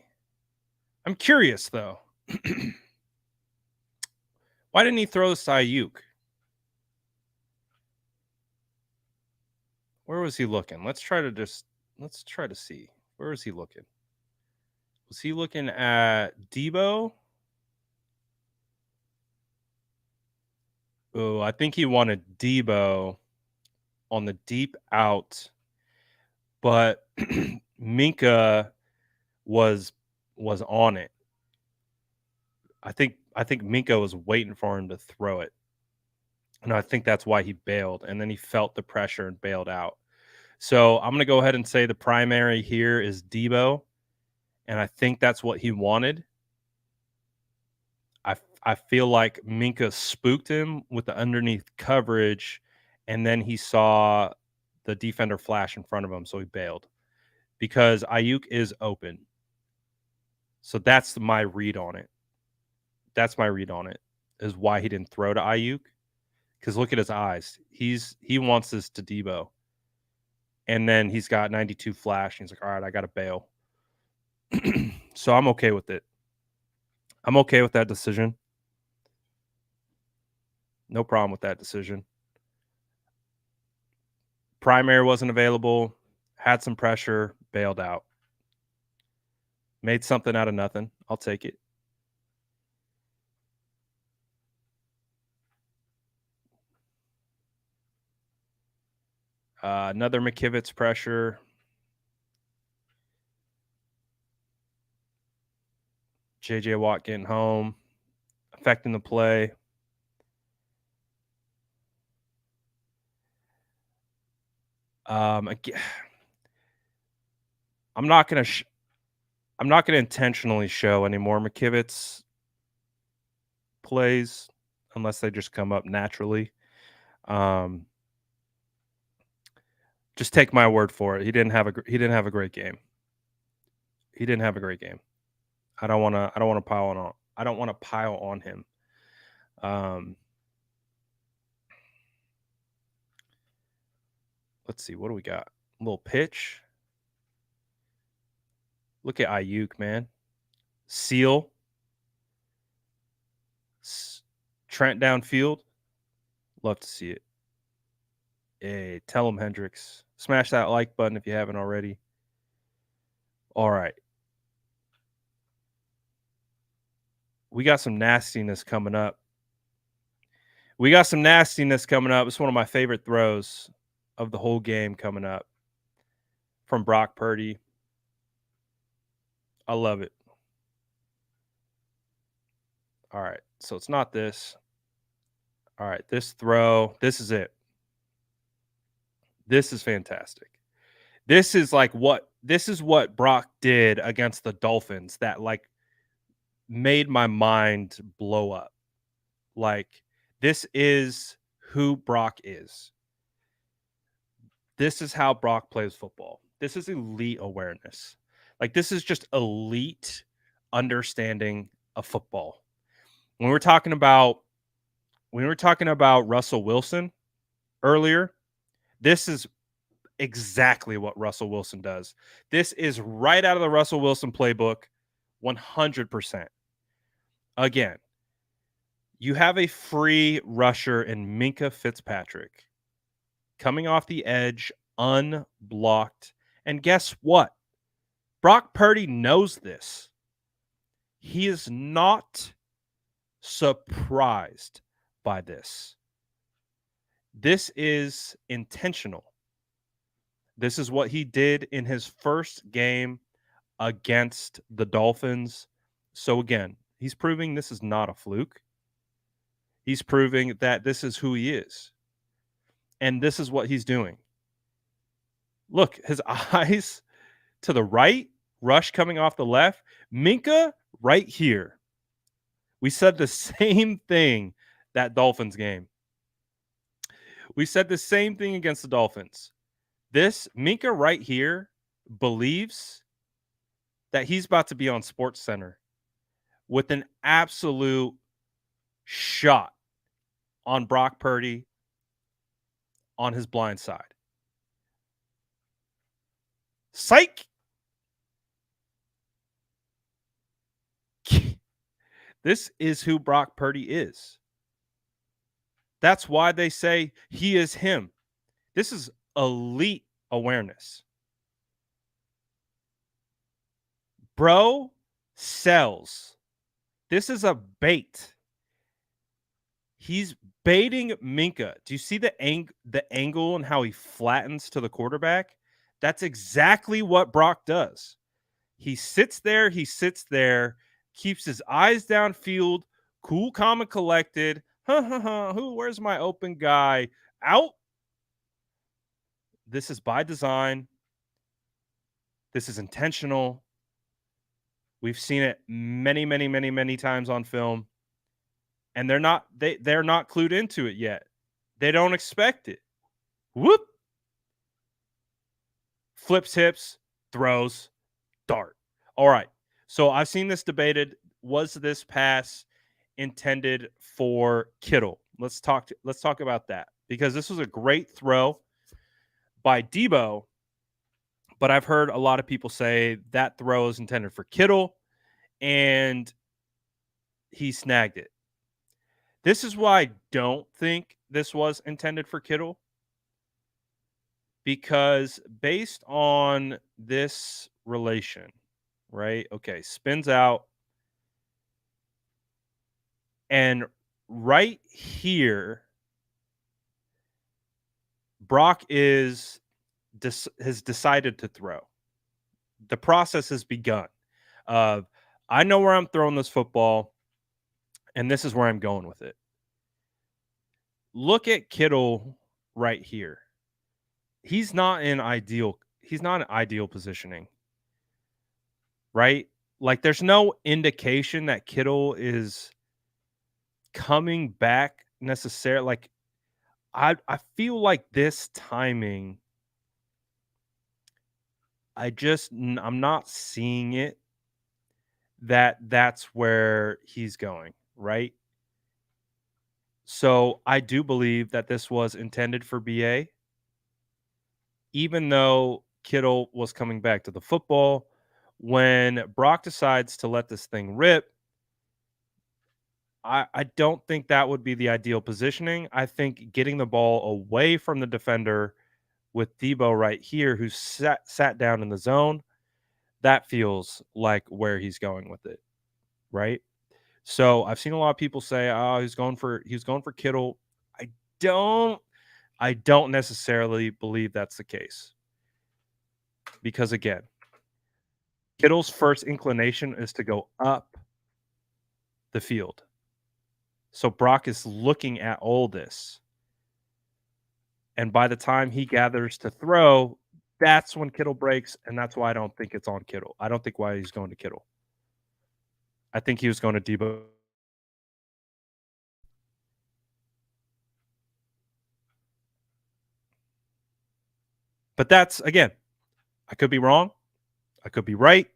I'm curious though. Why didn't he throw this to Ayuk? Where was he looking? Let's try to see. Where was he looking? Was he looking at Debo? Oh, I think he wanted Debo on the deep out, but Minka was on it. I think Minka was waiting for him to throw it. And I think that's why he bailed. And then he felt the pressure and bailed out. So I'm going to go ahead and say the primary here is Debo. And I think that's what he wanted. I feel like Minka spooked him with the underneath coverage. And then he saw the defender flash in front of him. So he bailed because Ayuk is open. So that's my read on it. Is why he didn't throw to Ayuk. Because look at his eyes. He wants this to Debo. And then he's got 92 flash. And he's like, all right, I got to bail. So I'm okay with it. I'm okay with that decision. No problem with that decision. Primary wasn't available. Had some pressure. Bailed out. Made something out of nothing. I'll take it. Another McKivitz pressure. J.J. Watt getting home. Affecting the play. Again, I'm not going to intentionally show any more McKivitz plays unless they just come up naturally. Just take my word for it. He didn't have a great game. I don't want to pile on. I don't want to pile on him. Let's see. What do we got? A little pitch. Look at Ayuk, man. Seal. Trent downfield. Love to see it. Hey, tell him, Hendricks. Smash that like button if you haven't already. All right. We got some nastiness coming up. It's one of my favorite throws of the whole game coming up from Brock Purdy. I love it. All right. So it's not this. All right. This throw. This is it. This is fantastic. This is what Brock did against the Dolphins that like made my mind blow up. Like, this is who Brock is. This is how Brock plays football. This is elite awareness. Like, this is just elite understanding of football. When we were talking about Russell Wilson earlier, this is exactly what Russell Wilson does. This is right out of the Russell Wilson playbook, 100%. Again, you have a free rusher in Minka Fitzpatrick coming off the edge, unblocked. And guess what? Brock Purdy knows this. He is not surprised by this. This is intentional. This is what he did in his first game against the Dolphins. So again, He's proving this is not a fluke. He's proving that this is who he is. And this is what he's doing. Look, his eyes to the right, Rush coming off the left, Minka right here. We said the same thing that Dolphins game. We said the same thing against the Dolphins. This Minka right here believes that he's about to be on Sports Center with an absolute shot on Brock Purdy on his blind side. Psych! This is who Brock Purdy is. That's why they say he is him. This is elite awareness. Bro sells. This is a bait. He's baiting Minka. Do you see the angle and how he flattens to the quarterback? That's exactly what Brock does. He sits there, keeps his eyes downfield, cool, calm, and collected. Where's my open guy? Out. This is by design. This is intentional. We've seen it many times on film. And they're not clued into it yet. They don't expect it. Whoop. Flips hips, throws, dart. All right. So I've seen this debated. Was this pass intended for Kittle? Let's talk about that, because this was a great throw by Debo, but I've heard a lot of people say that throw is intended for Kittle and he snagged it. This is why I don't think this was intended for Kittle, because based on this relation, right? Okay, spins out. And right here, Brock has decided to throw. The process has begun. I know where I'm throwing this football, and this is where I'm going with it. Look at Kittle right here. He's not in ideal positioning, right? Like, there's no indication that Kittle is coming back necessarily. Like, I feel like this timing, I'm not seeing it, that's where he's going, right? So I do believe that this was intended for BA, even though Kittle was coming back to the football. When Brock decides to let this thing rip, I don't think that would be the ideal positioning. I think getting the ball away from the defender with Debo right here, who sat down in the zone, that feels like where he's going with it, right? So I've seen a lot of people say, "Oh, he's going for Kittle." I don't necessarily believe that's the case, because again, Kittle's first inclination is to go up the field. So Brock is looking at all this. And by the time he gathers to throw, that's when Kittle breaks, and that's why I don't think it's on Kittle. I don't think why he's going to Kittle. I think he was going to Debo. But that's, again, I could be wrong. I could be right.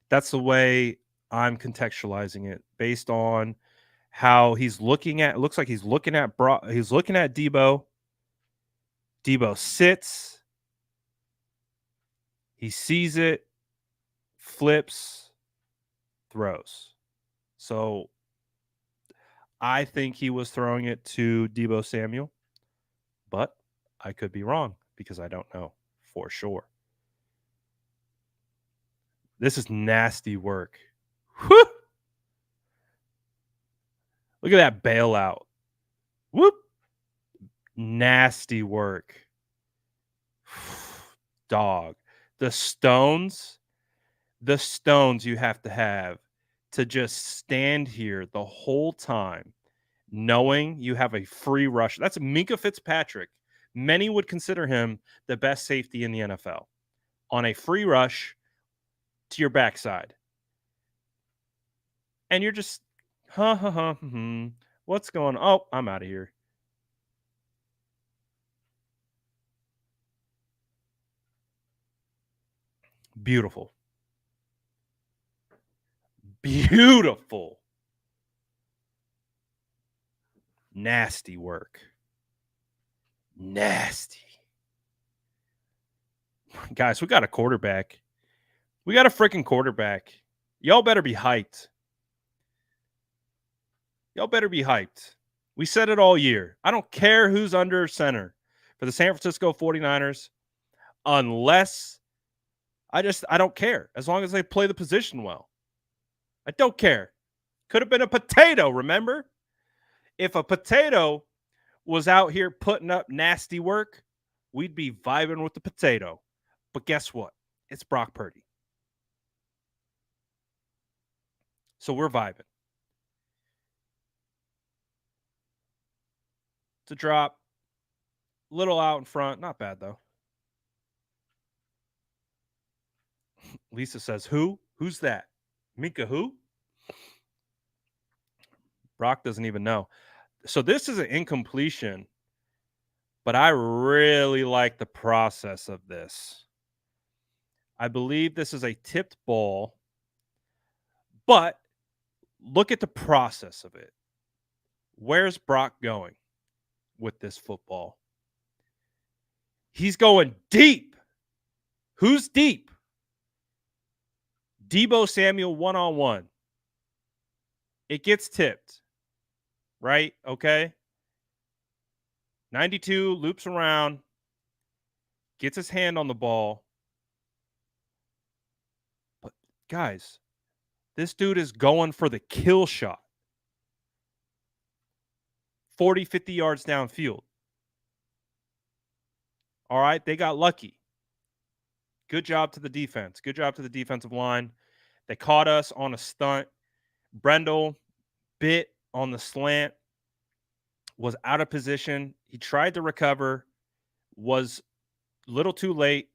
That's the way I'm contextualizing it, based on how he's looking at. It looks like he's looking at He's looking at Debo. Debo sits. He sees it, flips, throws. So I think he was throwing it to Debo Samuel, but I could be wrong because I don't know for sure. This is nasty work. Whoop! Look at that bailout. Whoop! Nasty work. Dog. The stones you have to have to just stand here the whole time knowing you have a free rush. That's Minka Fitzpatrick. Many would consider him the best safety in the NFL on a free rush to your backside. And you're just, what's going on? Oh, I'm out of here. Beautiful. Beautiful. Nasty work. Nasty. Guys, we got a quarterback. We got a freaking quarterback. Y'all better be hyped. Y'all better be hyped. We said it all year. I don't care who's under center for the San Francisco 49ers unless I don't care as long as they play the position well. I don't care. Could have been a potato, remember? If a potato was out here putting up nasty work, we'd be vibing with the potato. But guess what? It's Brock Purdy. So we're vibing. It's a drop. Little out in front. Not bad, though. Lisa says, who? Who's that? Minka who? Brock doesn't even know. So this is an incompletion, but I really like the process of this. I believe this is a tipped ball, but look at the process of it. Where's Brock going with this football? He's going deep. Who's deep? Deebo Samuel one-on-one. It gets tipped, right? Okay. 92 loops around, gets his hand on the ball. But guys, this dude is going for the kill shot. 40, 50 yards downfield. All right, they got lucky. Good job to the defense. Good job to the defensive line. They caught us on a stunt. Brendel bit on the slant, was out of position. He tried to recover, was a little too late.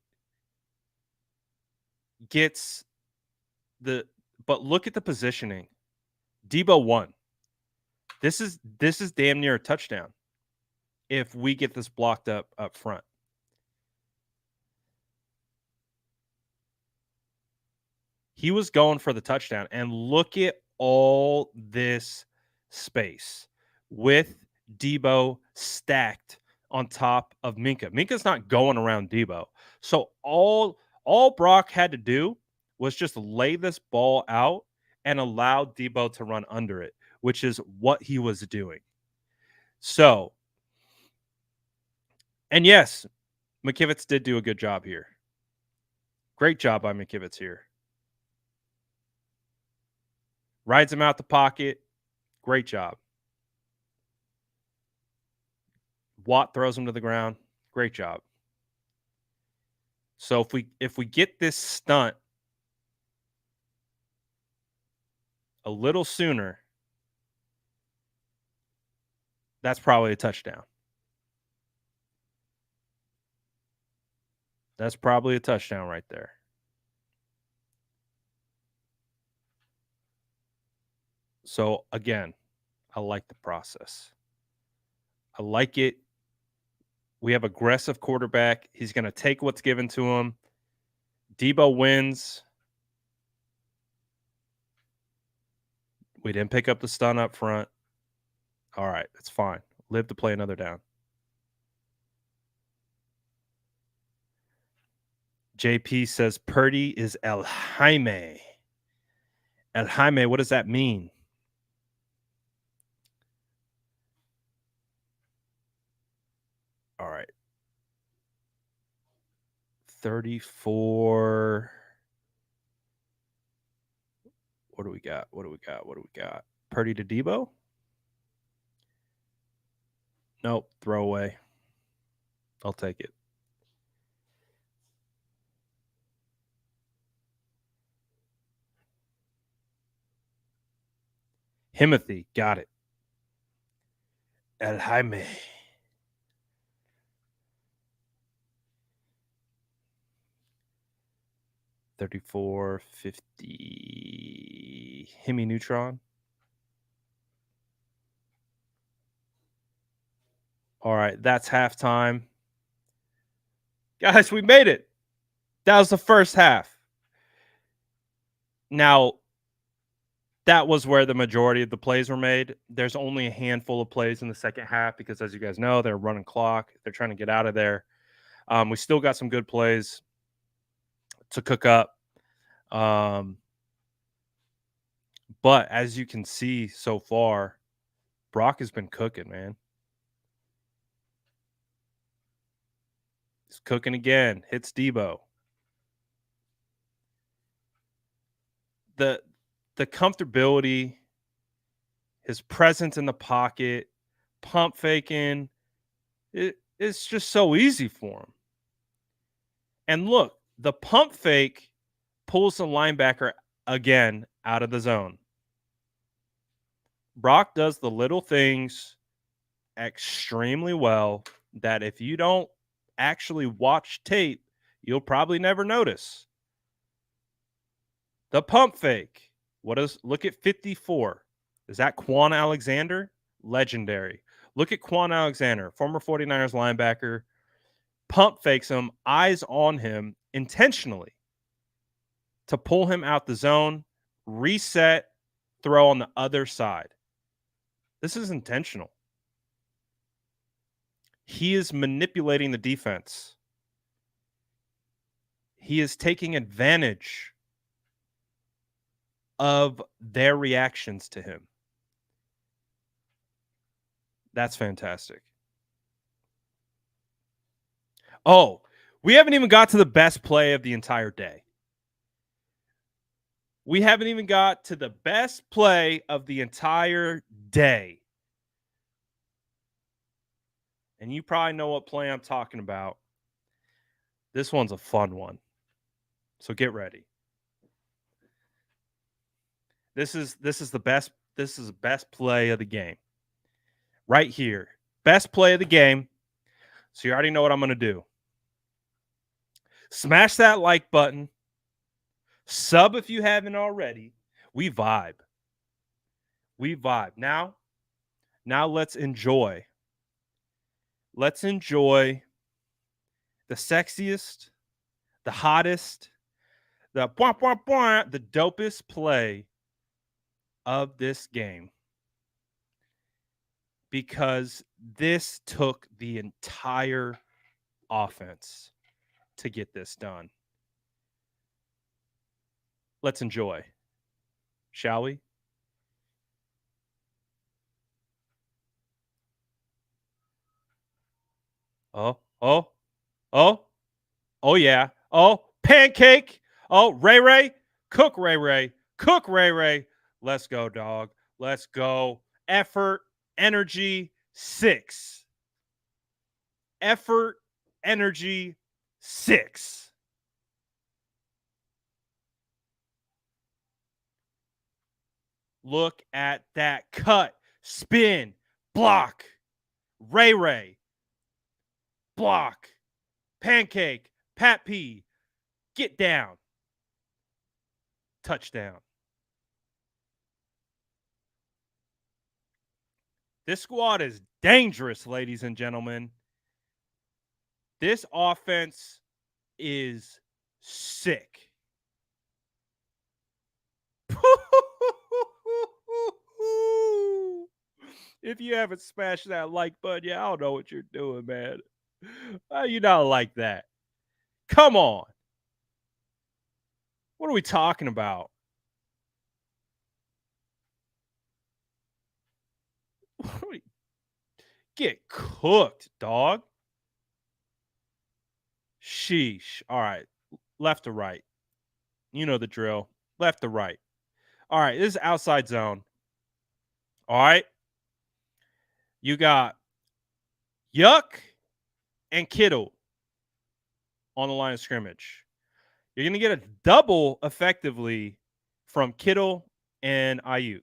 But look at the positioning. Deebo won. This is damn near a touchdown if we get this blocked up front. He was going for the touchdown, and look at all this space with Deebo stacked on top of Minka. Minka's not going around Deebo. So all Brock had to do was just lay this ball out and allow Deebo to run under it, which is what he was doing. So, and yes, McKivitz did do a good job here. Great job by McKivitz here. Rides him out the pocket. Great job. Watt throws him to the ground. Great job. So if we get this stunt a little sooner, that's probably a touchdown. That's probably a touchdown right there. So again, I like the process. I like it. We have aggressive quarterback. He's going to take what's given to him. Deebo wins. We didn't pick up the stun up front. All right, it's fine. Live to play another down. JP says Purdy is El Jaime. El Jaime, what does that mean? All right. 34. What do we got? Purdy to Deebo? Nope, throwaway. I'll take it. Himothy, got it. El Jaime. $34.50. Hemi Neutron. All right, that's halftime. Guys, we made it. That was the first half. Now, that was where the majority of the plays were made. There's only a handful of plays in the second half because, as you guys know, they're running clock. They're trying to get out of there. We still got some good plays to cook up. But as you can see so far, Brock has been cooking, man. He's cooking again. Hits Debo. The comfortability, his presence in the pocket, pump faking, it's just so easy for him. And look, the pump fake pulls the linebacker again out of the zone. Brock does the little things extremely well that if you don't actually watch tape, you'll probably never notice. The pump fake. Look at 54. Is that Quan Alexander? Legendary. Look at Quan Alexander, former 49ers linebacker. Pump fakes him, eyes on him intentionally to pull him out the zone, reset, throw on the other side. This is intentional. He is manipulating the defense. He is taking advantage of their reactions to him. That's fantastic. Oh, we haven't even got to the best play of the entire day. We haven't even got to the best play of the entire day. And you probably know what play I'm talking about. This one's a fun one. So get ready. This is the best play of the game. Right here. Best play of the game. So you already know what I'm going to do. Smash that like button. Sub if you haven't already. We vibe. Now let's enjoy. Let's enjoy the sexiest, the hottest, the dopest play of this game. Because this took the entire offense to get this done. Let's enjoy. Shall we? Oh, yeah. Oh, pancake. Oh, Ray. Cook Ray. Let's go, dog. Let's go. Effort, energy, 6. Effort, energy, 6. Look at that cut, spin, block. Ray. Block. Pancake. Pat P. Get down. Touchdown. This squad is dangerous, ladies and gentlemen. This offense is sick. If you haven't smashed that like button, I don't know what you're doing, man. You not like that. Come on. What are we talking about? Get cooked, dog. Sheesh. All right. Left to right. You know the drill. Left to right. All right. This is outside zone. All right. You got Yuck and Kittle on the line of scrimmage. You're going to get a double effectively from Kittle and Ayuk.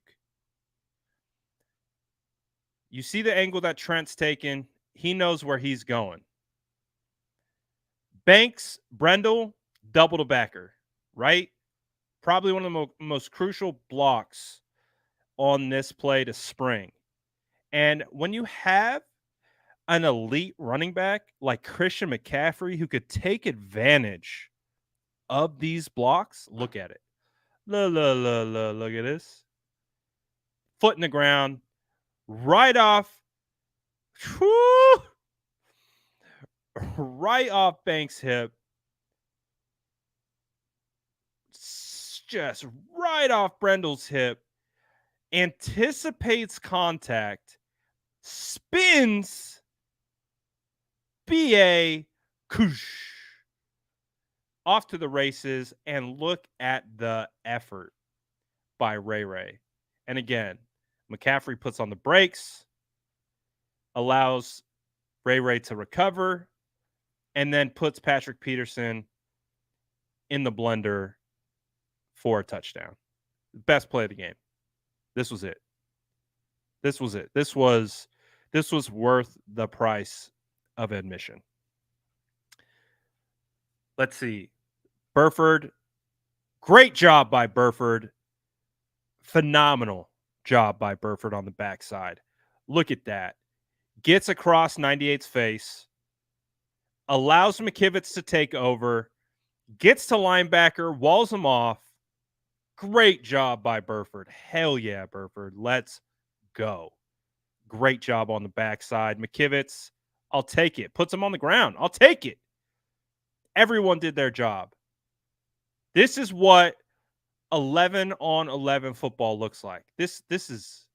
You see the angle that Trent's taking. He knows where he's going. Banks, Brendel, double to backer, right? Probably one of the most crucial blocks on this play to spring. And when you have an elite running back like Christian McCaffrey who could take advantage of these blocks, look at it. Look at this. Foot in the ground, right off. Whew, right off Banks' hip. Just right off Brendel's hip. Anticipates contact. Spins. BA. Koosh. Off to the races. And look at the effort by Ray. And again, McCaffrey puts on the brakes. Allows Ray to recover. And then puts Patrick Peterson in the blender for a touchdown. Best play of the game. This was it. This was worth the price of admission. Let's see. Burford. Great job by Burford. Phenomenal job by Burford on the backside. Look at that. Gets across 98's face. Allows McKivitz to take over. Gets to linebacker. Walls him off. Great job by Burford. Hell yeah, Burford. Let's go. Great job on the backside. McKivitz, I'll take it. Puts him on the ground. I'll take it. Everyone did their job. This is what 11-on-11 football looks like. This is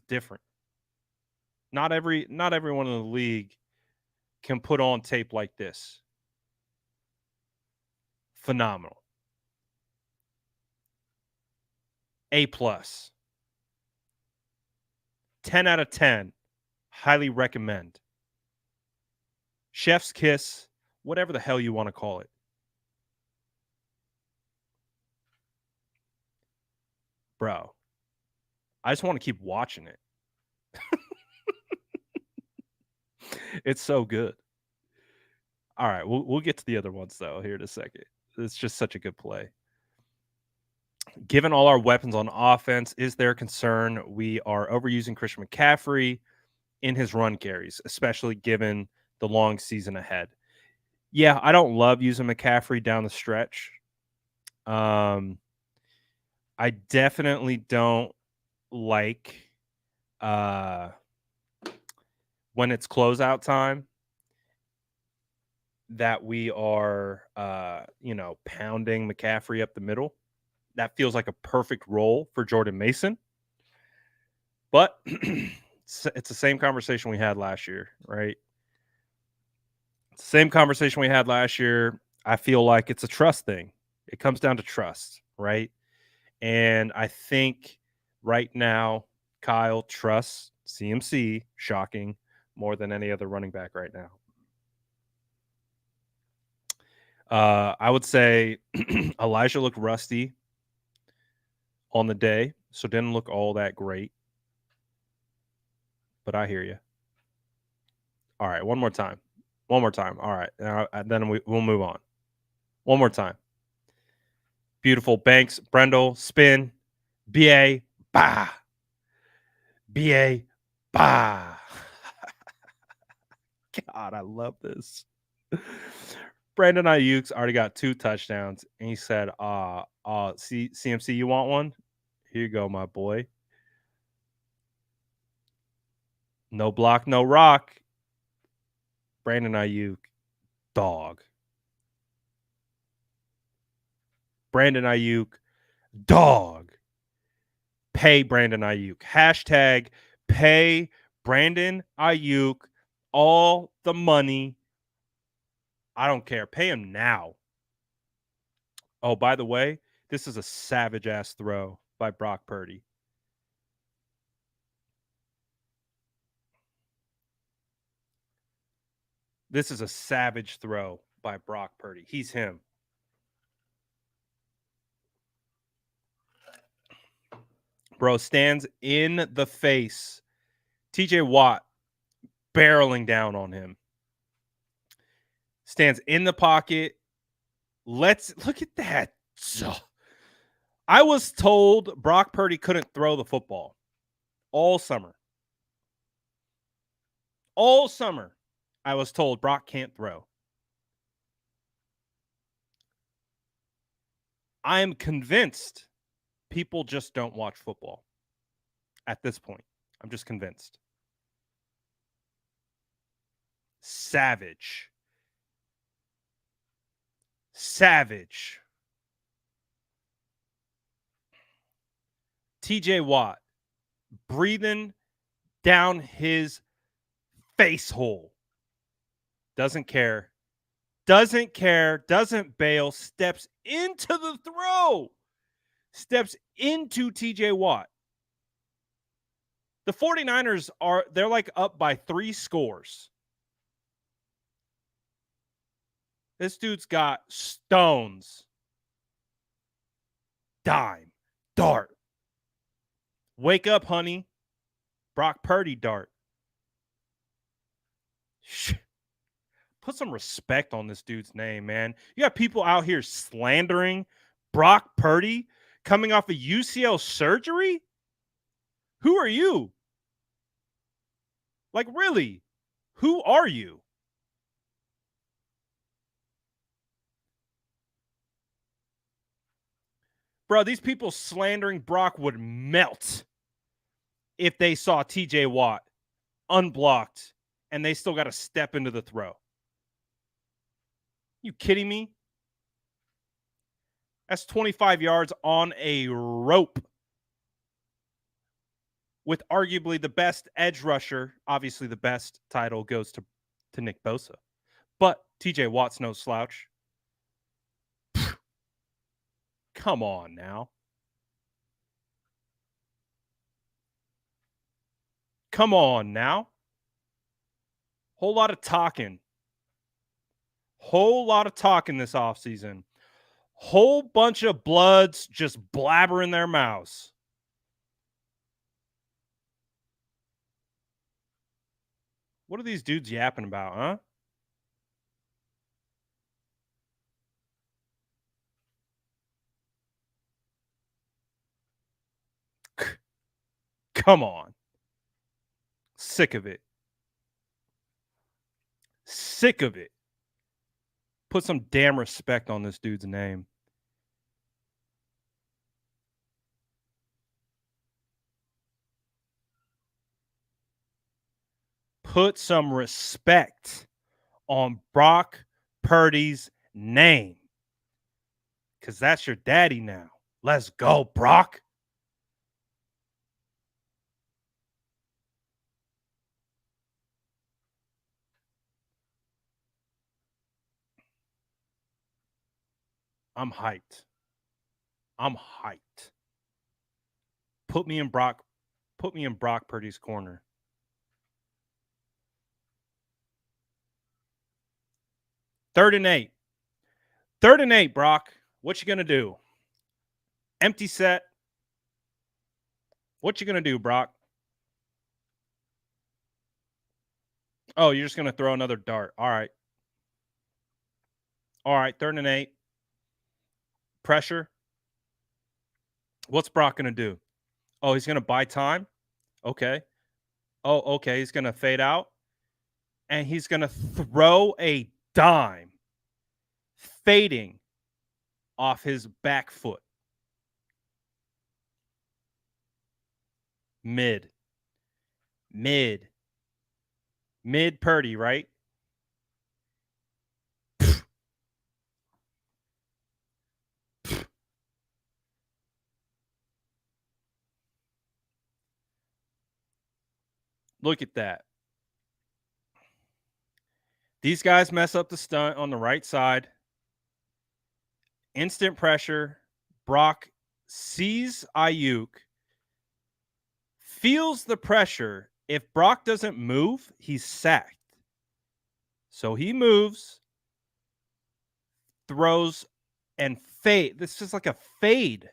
different. Not everyone in the league can put on tape like this. Phenomenal. A+. 10 out of 10. Highly recommend. Chef's kiss, whatever the hell you want to call it. Bro, I just want to keep watching it. It's so good. All right, we'll get to the other ones, though, here in a second. It's just such a good play. Given all our weapons on offense, is there a concern we are overusing Christian McCaffrey in his run carries, especially given the long season ahead? Yeah, I don't love using McCaffrey down the stretch. I definitely don't like when it's closeout time that we are pounding McCaffrey up the middle. That feels like a perfect role for Jordan Mason. But it's the same conversation we had last year, right? Same conversation we had last year. I feel like it's a trust thing. It comes down to trust, right? And I think right now, Kyle trusts CMC, shocking, more than any other running back right now. I would say Elijah looked rusty on the day, so didn't look all that great. But I hear you. All right, one more time. All right, then we'll move on. One more time. Beautiful. Banks, Brendel, spin, BA, bah. BA, bah. God, I love this. Brandon Ayuk's already got 2 touchdowns, and he said, CMC, you want one? Here you go, my boy. No block, no rock. Brandon Ayuk, dog. Brandon Ayuk, dog. Pay Brandon Ayuk. Hashtag pay Brandon Ayuk all the money. I don't care. Pay him now. Oh, by the way, this is a savage-ass throw by Brock Purdy. This is a savage throw by Brock Purdy. He's him. Bro, stands in the face TJ Watt barreling down on him. Stands in the pocket. Let's look at that. So, I was told Brock Purdy couldn't throw the football all summer. All summer, I was told Brock can't throw. I am convinced people just don't watch football at this point. I'm just convinced. Savage. TJ Watt breathing down his face hole. Doesn't care. Doesn't bail. Steps into the throw. Steps into TJ Watt. The 49ers they're like up by 3 scores. This dude's got stones. Dime. Dart. Wake up, honey. Brock Purdy dart. Put some respect on this dude's name, man. You got people out here slandering Brock Purdy coming off a UCL surgery? Who are you? Like, really? Who are you? Bro, these people slandering Brock would melt if they saw TJ Watt unblocked and they still got to step into the throw. You kidding me? That's 25 yards on a rope with arguably the best edge rusher. Obviously, the best title goes to Nick Bosa. But TJ Watt's no slouch. Come on now. Come on now. Whole lot of talking. Whole lot of talking this offseason. Whole bunch of bloods just blabbering their mouths. What are these dudes yapping about, huh? Come on. Sick of it. Sick of it. Put some damn respect on this dude's name. Put some respect on Brock Purdy's name. Because that's your daddy now. Let's go, Brock. I'm hyped. Put me in Brock Purdy's corner. Third and eight, Brock. What you gonna do? Empty set. What you gonna do, Brock? Oh, you're just gonna throw another dart. All right. 3rd and 8. Pressure. What's Brock gonna do? Oh, he's gonna buy time. Okay. Oh, okay. He's gonna fade out, and he's gonna throw a dime, fading off his back foot. Mid Purdy, right? Look at that. These guys mess up the stunt on the right side. Instant pressure. Brock sees Ayuk, feels the pressure. If Brock doesn't move, he's sacked. So he moves, throws, and fade. This is like a fade.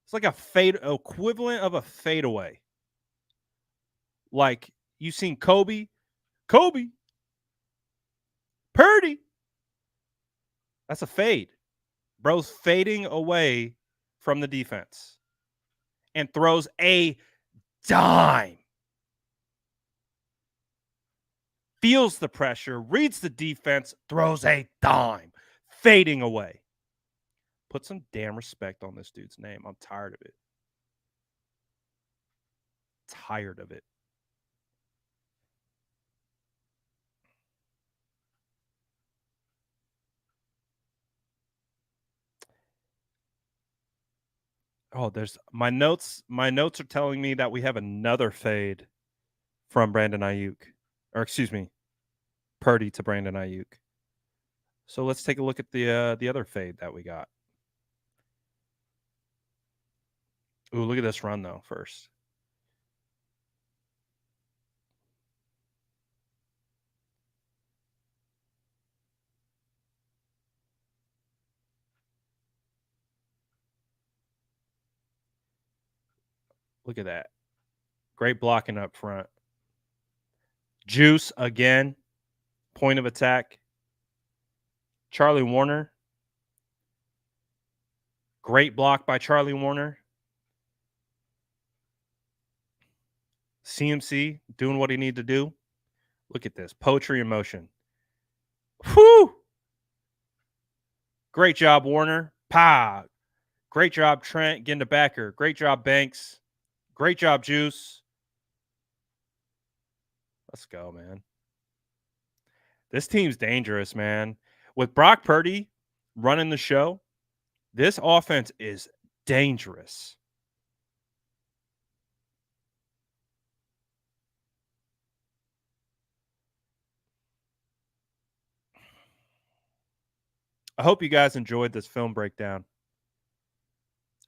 It's like a fade, equivalent of a fadeaway. Like you seen Kobe, Purdy. That's a fade. Bro's fading away from the defense and throws a dime. Feels the pressure, reads the defense, throws a dime, fading away. Put some damn respect on this dude's name. I'm tired of it. Tired of it. Oh, there's my notes. My notes are telling me that we have another fade from Brandon Ayuk, or excuse me, Purdy to Brandon Ayuk. So let's take a look at the other fade that we got. Ooh, look at this run though. First, look at that. Great blocking up front. Juice again. Point of attack. Charlie Warner. Great block by Charlie Warner. CMC doing what he needed to do. Look at this. Poetry in motion. Whew! Great job, Warner. Pa. Great job, Trent. Getting to backer. Great job, Banks. Great job, Juice. Let's go, man. This team's dangerous, man. With Brock Purdy running the show, this offense is dangerous. I hope you guys enjoyed this film breakdown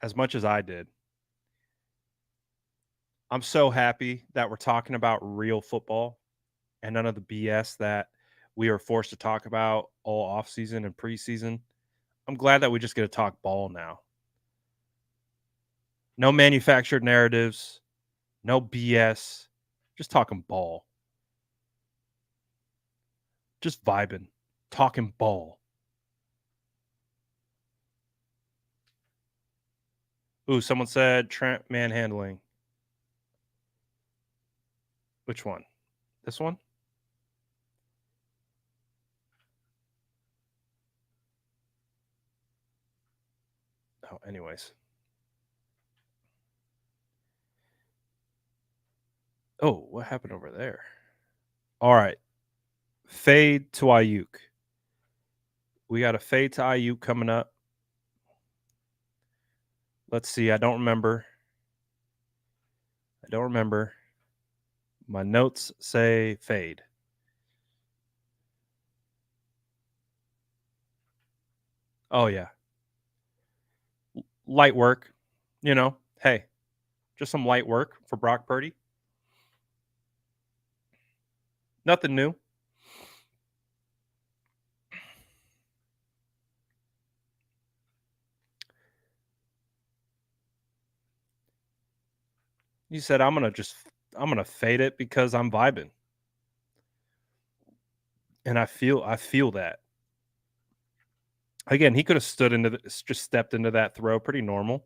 as much as I did. I'm so happy that we're talking about real football and none of the BS that we are forced to talk about all offseason and preseason. I'm glad that we just get to talk ball now. No manufactured narratives, no BS, just talking ball. Just vibing, talking ball. Ooh, someone said Trent manhandling. Which one? This one? Oh, anyways. Oh, what happened over there? All right. Fade to Ayuk. We got a fade to Ayuk coming up. Let's see. I don't remember. My notes say fade. Oh, yeah. Light work. You know, hey, just some light work for Brock Purdy. Nothing new. You said I'm gonna fade it because I'm vibing. And I feel that. Again, he could have just stepped into that throw pretty normal.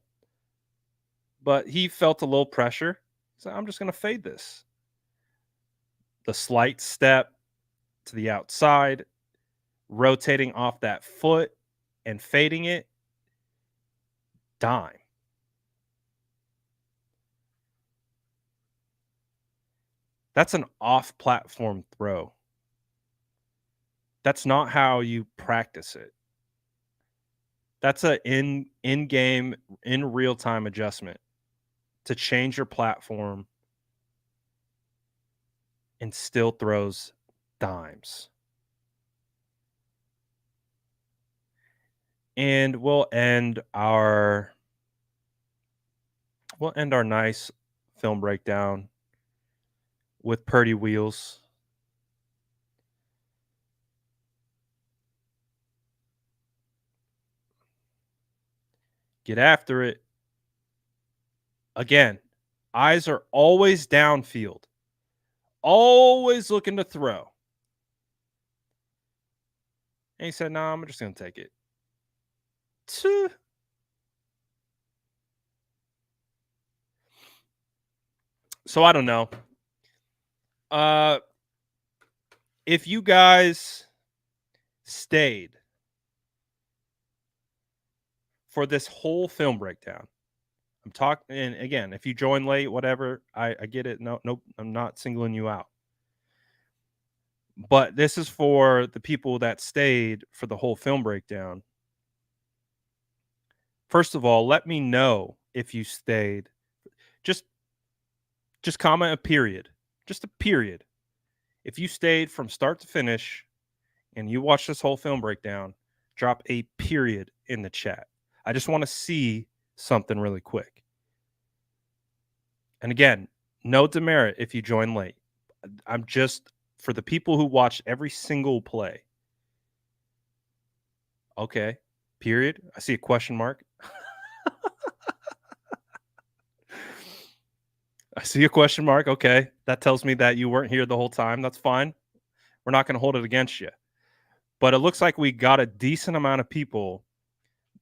But he felt a little pressure. So I'm just gonna fade this. The slight step to the outside, rotating off that foot and fading it, dime. That's an off-platform throw. That's not how you practice it. That's a in-game, in real-time adjustment to change your platform and still throws dimes. And we'll end our nice film breakdown with Purdy wheels. Get after it. Again, eyes are always downfield. always looking to throw. And he said, "No, I'm just going to take it." Tch. So I don't know. If you guys stayed for this whole film breakdown, I'm talking, and again, if you join late, whatever, I get it. No, nope, I'm not singling you out. But this is for the people that stayed for the whole film breakdown. First of all, let me know if you stayed. Just comment a period. Just a period. If you stayed from start to finish and you watched this whole film breakdown, drop a period in the chat. I just want to see something really quick. And again, no demerit if you join late. I'm just for the people who watched every single play. Okay, period. I see a question mark. I see a question mark. Okay, that tells me that you weren't here the whole time. That's fine. We're not going to hold it against you. But it looks like we got a decent amount of people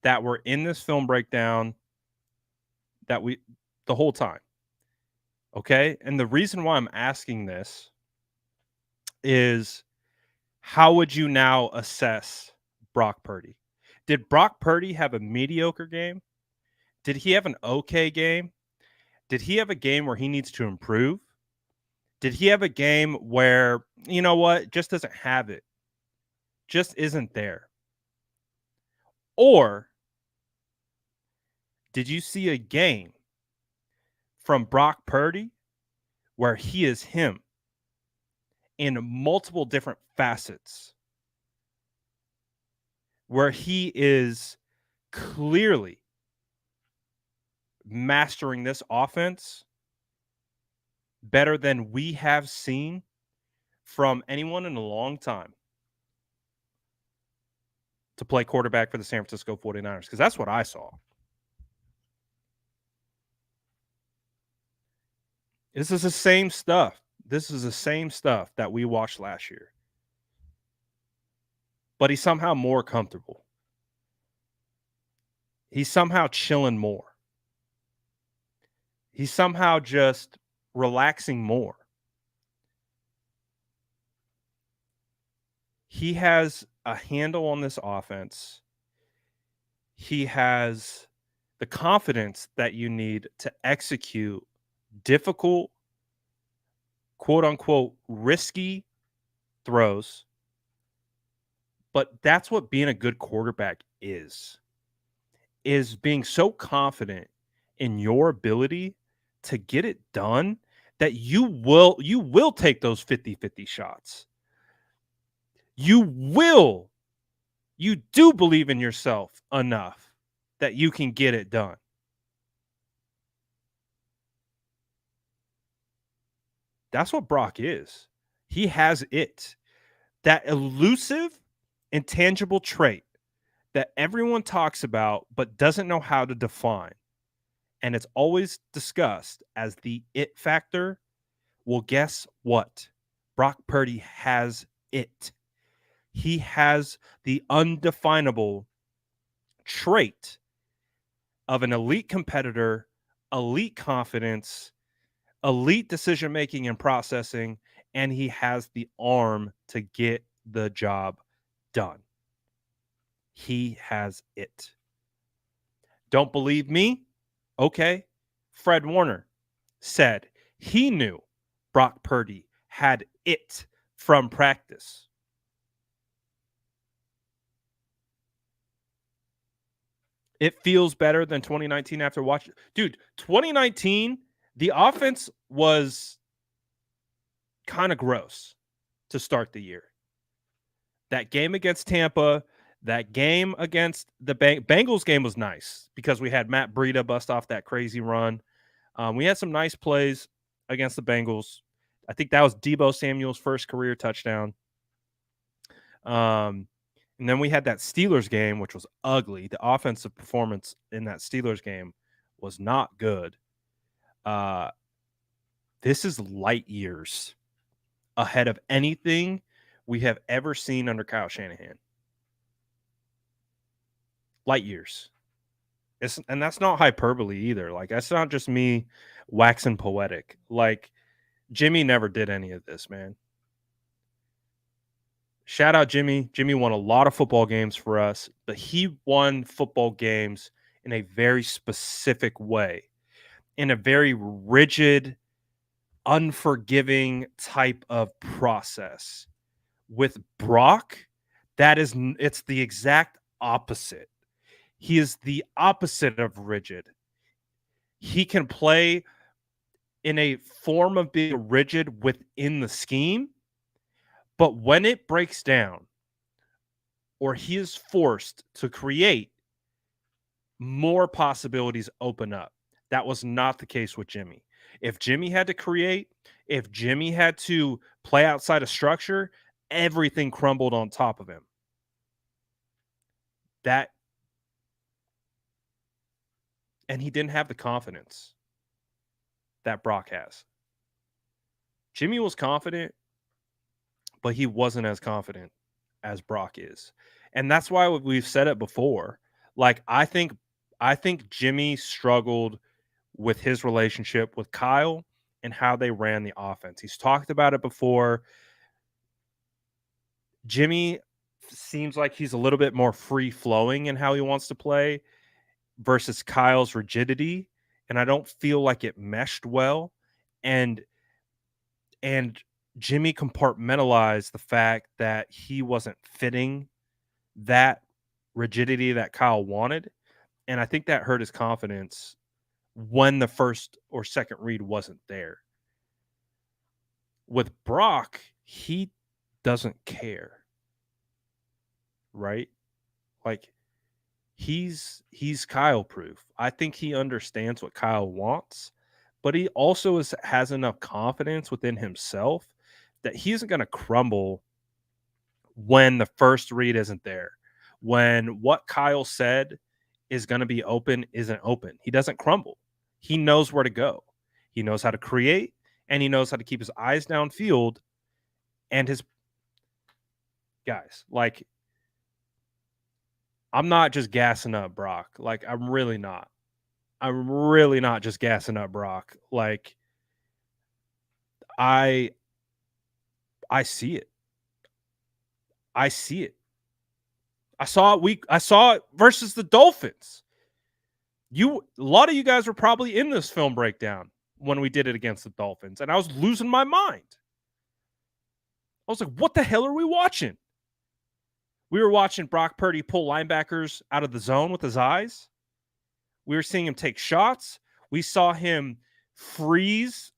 that were in this film breakdown the whole time. Okay? And the reason why I'm asking this is how would you now assess Brock Purdy? Did Brock Purdy have a mediocre game? Did he have an okay game? Did he have a game where he needs to improve? Did he have a game where, you know what, just doesn't have it? Just isn't there? Or did you see a game from Brock Purdy where he is him in multiple different facets, where he is clearly mastering this offense better than we have seen from anyone in a long time to play quarterback for the San Francisco 49ers? Because that's what I saw. This is the same stuff. This is the same stuff that we watched last year. But he's somehow more comfortable. He's somehow chilling more. He's somehow just relaxing more. He has a handle on this offense. He has the confidence that you need to execute difficult, quote unquote, risky throws. But that's what being a good quarterback is being so confident in your ability to get it done that you will take those 50-50 shots. You do believe in yourself enough that you can get it done. That's what Brock is. He has it. That elusive, intangible trait that everyone talks about but doesn't know how to define. And it's always discussed as the it factor. Well, guess what? Brock Purdy has it. He has the undefinable trait of an elite competitor, elite confidence, elite decision making and processing, and he has the arm to get the job done. He has it. Don't believe me? Okay. Fred Warner said he knew Brock Purdy had it from practice. It feels better than 2019 after watching. Dude, 2019, the offense was kind of gross to start the year. That game against Tampa, that game against the Bengals game was nice because we had Matt Breida bust off that crazy run. We had some nice plays against the Bengals. I think that was Deebo Samuel's first career touchdown. And then we had that Steelers game, which was ugly. The offensive performance in that Steelers game was not good. This is light years ahead of anything we have ever seen under Kyle Shanahan. Light years. And that's not hyperbole either. Like, that's not just me waxing poetic. Like, Jimmy never did any of this, man. Shout out Jimmy. Jimmy won a lot of football games for us, but he won football games in a very specific way, in a very rigid, unforgiving type of process. With Brock, it's the exact opposite. He is the opposite of rigid. He can play in a form of being rigid within the scheme, but when it breaks down or he is forced to create, more possibilities open up. That was not the case with Jimmy. If Jimmy had to create, if Jimmy had to play outside of structure, everything crumbled on top of him. And he didn't have the confidence that Brock has. Jimmy was confident, but he wasn't as confident as Brock is. And that's why we've said it before. Like, I think Jimmy struggled with his relationship with Kyle and how they ran the offense. He's talked about it before. Jimmy seems like he's a little bit more free-flowing in how he wants to play versus Kyle's rigidity, and I don't feel like it meshed well. And Jimmy compartmentalized the fact that he wasn't fitting that rigidity that Kyle wanted, and I think that hurt his confidence when the first or second read wasn't there. With Brock, he doesn't care, right? Like, he's Kyle proof. I think he understands what Kyle wants, but he also has enough confidence within himself that he isn't going to crumble when the first read isn't there. When what Kyle said is going to be open isn't open. He doesn't crumble. He knows where to go. He knows how to create, and he knows how to keep his eyes downfield. And his guys, like, I'm not just gassing up Brock. Like, I'm really not. I'm really not just gassing up Brock. Like, I see it. I see it. I saw it versus the Dolphins. A lot of you guys were probably in this film breakdown when we did it against the Dolphins, and I was losing my mind. I was like, what the hell are we watching? We were watching Brock Purdy pull linebackers out of the zone with his eyes. We were seeing him take shots. We saw him freeze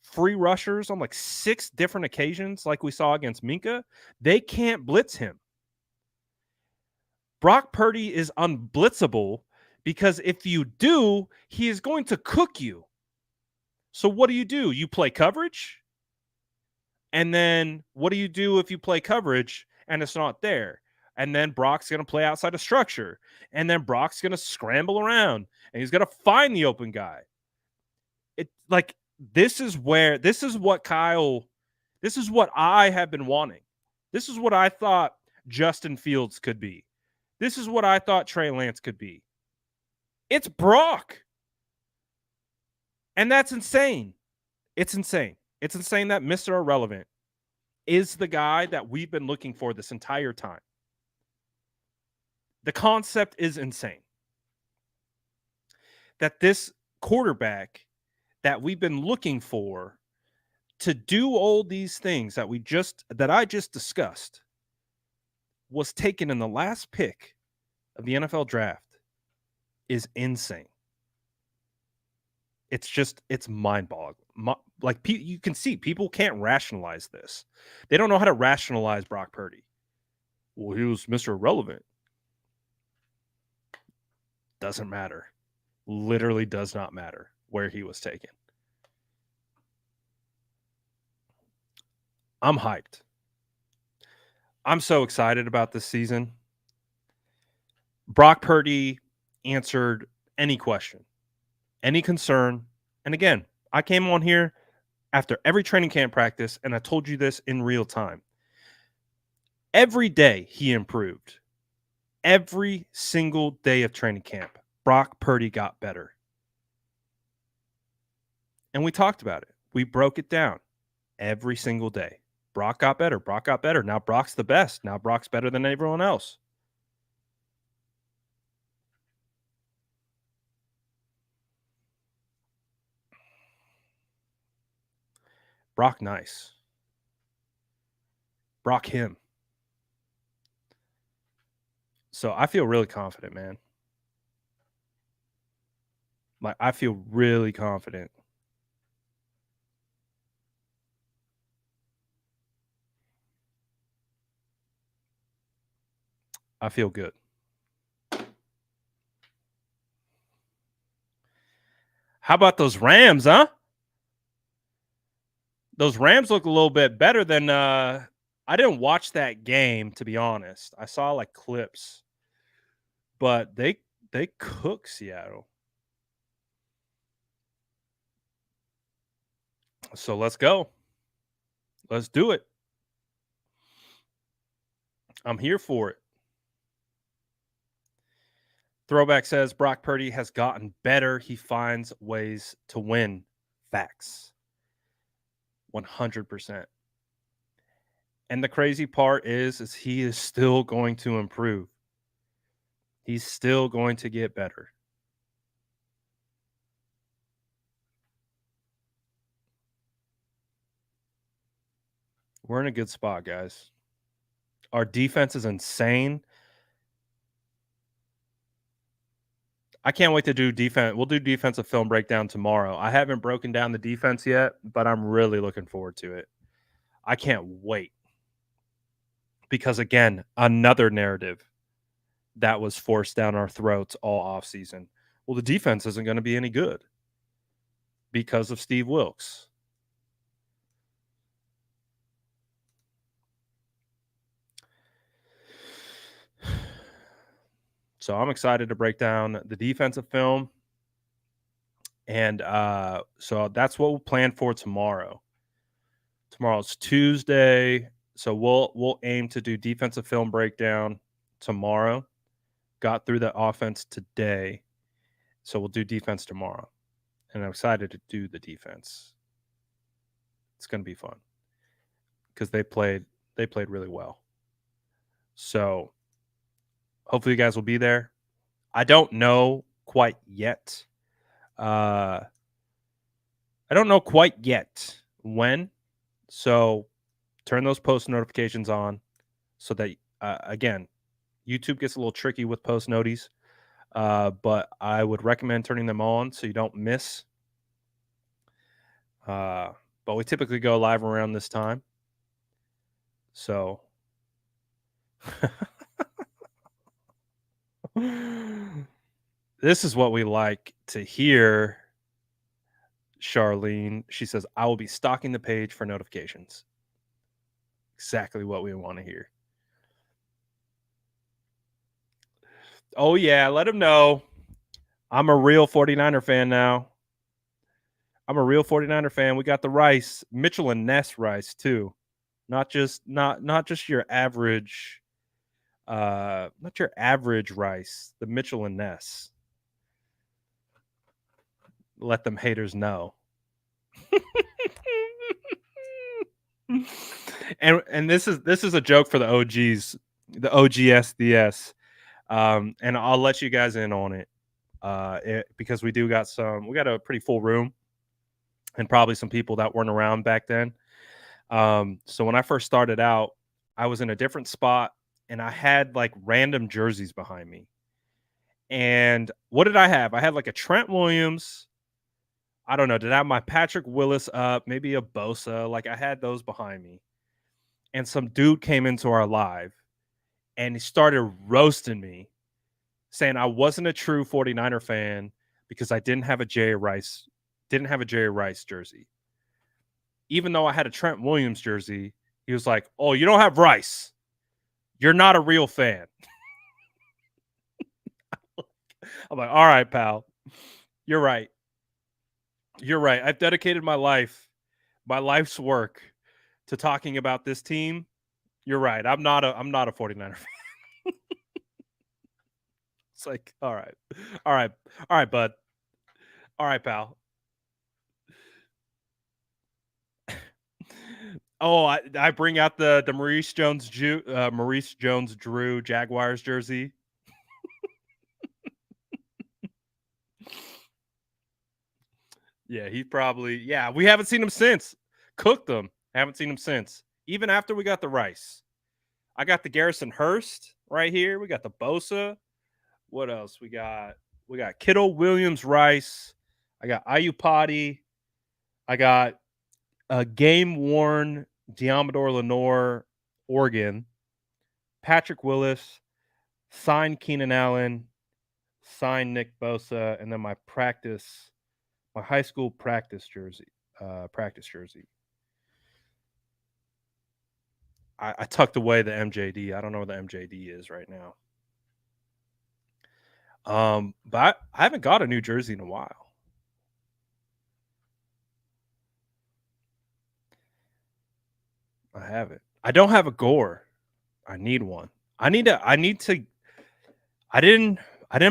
free rushers on like 6 different occasions, like we saw against Minka. They can't blitz him. Brock Purdy is unblitzable because if you do, he is going to cook you. So what do? You play coverage? And then what do you do if you play coverage and it's not there? And then Brock's going to play outside of structure. And then Brock's going to scramble around and he's going to find the open guy. This is what I have been wanting. This is what I thought Justin Fields could be. This is what I thought Trey Lance could be. It's Brock. And that's insane. It's insane. It's insane that Mr. Irrelevant is the guy that we've been looking for this entire time. The concept is insane. That this quarterback that we've been looking for to do all these things that I just discussed was taken in the last pick of the NFL draft is insane. It's mind-boggling. Like, you can see people can't rationalize this. They don't know how to rationalize Brock Purdy. Well, he was Mr. Irrelevant. Doesn't matter. Literally does not matter where he was taken. I'm hyped. I'm so excited about this season. Brock Purdy answered any question, any concern. And again, I came on here after every training camp practice, and I told you this in real time, every day he improved. Every single day of training camp, Brock Purdy got better. And we talked about it. We broke it down every single day. Brock got better. Brock got better. Now Brock's the best. Now Brock's better than everyone else. Brock nice. Brock him. So I feel really confident, man. Like, I feel really confident. I feel good. How about those Rams, huh? Those Rams look a little bit better than I didn't watch that game, to be honest. I saw like clips, but they cook Seattle. So let's go. Let's do it. I'm here for it. Throwback says Brock Purdy has gotten better. He finds ways to win. Facts. 100%. And the crazy part is he is still going to improve. He's still going to get better. We're in a good spot, guys. Our defense is insane. I can't wait to do defense. We'll do defensive film breakdown tomorrow. I haven't broken down the defense yet, but I'm really looking forward to it. I can't wait. Because again, another narrative that was forced down our throats all offseason. Well, the defense isn't going to be any good because of Steve Wilkes. So I'm excited to break down the defensive film. And so that's what we'll plan for tomorrow. Tomorrow's Tuesday. So we'll aim to do defensive film breakdown tomorrow. Got through the offense today. So we'll do defense tomorrow. And I'm excited to do the defense. It's going to be fun. Because they played really well. So hopefully you guys will be there. I don't know quite yet. I don't know quite yet when. So turn those post notifications on so that, again, YouTube gets a little tricky with post noties. But I would recommend turning them on so you don't miss. But we typically go live around this time. So this is what we like to hear, Charlene. She says, I will be stalking the page for notifications. Exactly what we want to hear. Oh, yeah. Let him know. I'm a real 49er fan now. I'm a real 49er fan. We got the rice, Mitchell and Ness rice too. Not just your average not your average rice, the Mitchell and Ness. Let them haters know. and this is a joke for the OGs, the OGSDS. And I'll let you guys in on it. Because we got a pretty full room and probably some people that weren't around back then. So when I first started out, I was in a different spot and I had like random jerseys behind me. And what did I have? I had like a Trent Williams. I don't know. Did I have my Patrick Willis up? Maybe a Bosa. Like I had those behind me. And some dude came into our live and he started roasting me, saying I wasn't a true 49er fan because I didn't have a Jerry Rice jersey. Even though I had a Trent Williams jersey, he was like, "Oh, you don't have Rice. You're not a real fan." I'm like, "All right, pal. You're right. You're right. I've dedicated my life my life's work to talking about this team. You're right. I'm not a 49er fan. It's like, all right. All right. All right, bud. All right, pal. Oh, I bring out the Maurice Jones-Drew Jaguars jersey. Yeah, he probably. Yeah, we haven't seen him since. Cooked them. Haven't seen him since. Even after we got the Rice. I got the Garrison Hurst right here. We got the Bosa. What else? We got Kittle, Williams, Rice. I got Ayupati. I got a game worn Diamador Lenore, Oregon. Patrick Willis, signed Keenan Allen, signed Nick Bosa, and then my high school practice jersey. I tucked away the MJD. I don't know where the MJD is right now. But I haven't got a new jersey in a while. I haven't. I don't have a Gore. I need one. I didn't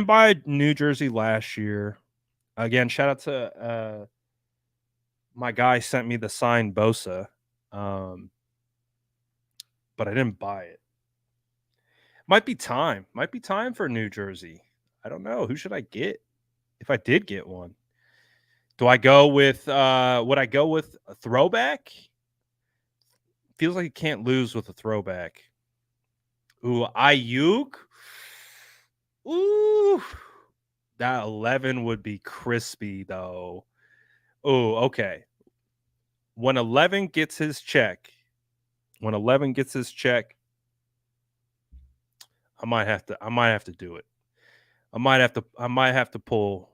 buy a new jersey last year. Again, shout out to my guy sent me the signed Bosa. But I didn't buy it. Might be time for a new jersey. I don't know. Who should I get if I did get one? Do I go with would I go with a throwback? Feels like you can't lose with a throwback. Ooh, Ayuk. Ooh. That 11 would be crispy though. Oh, okay. When 11 gets his check, I might have to do it. I might have to pull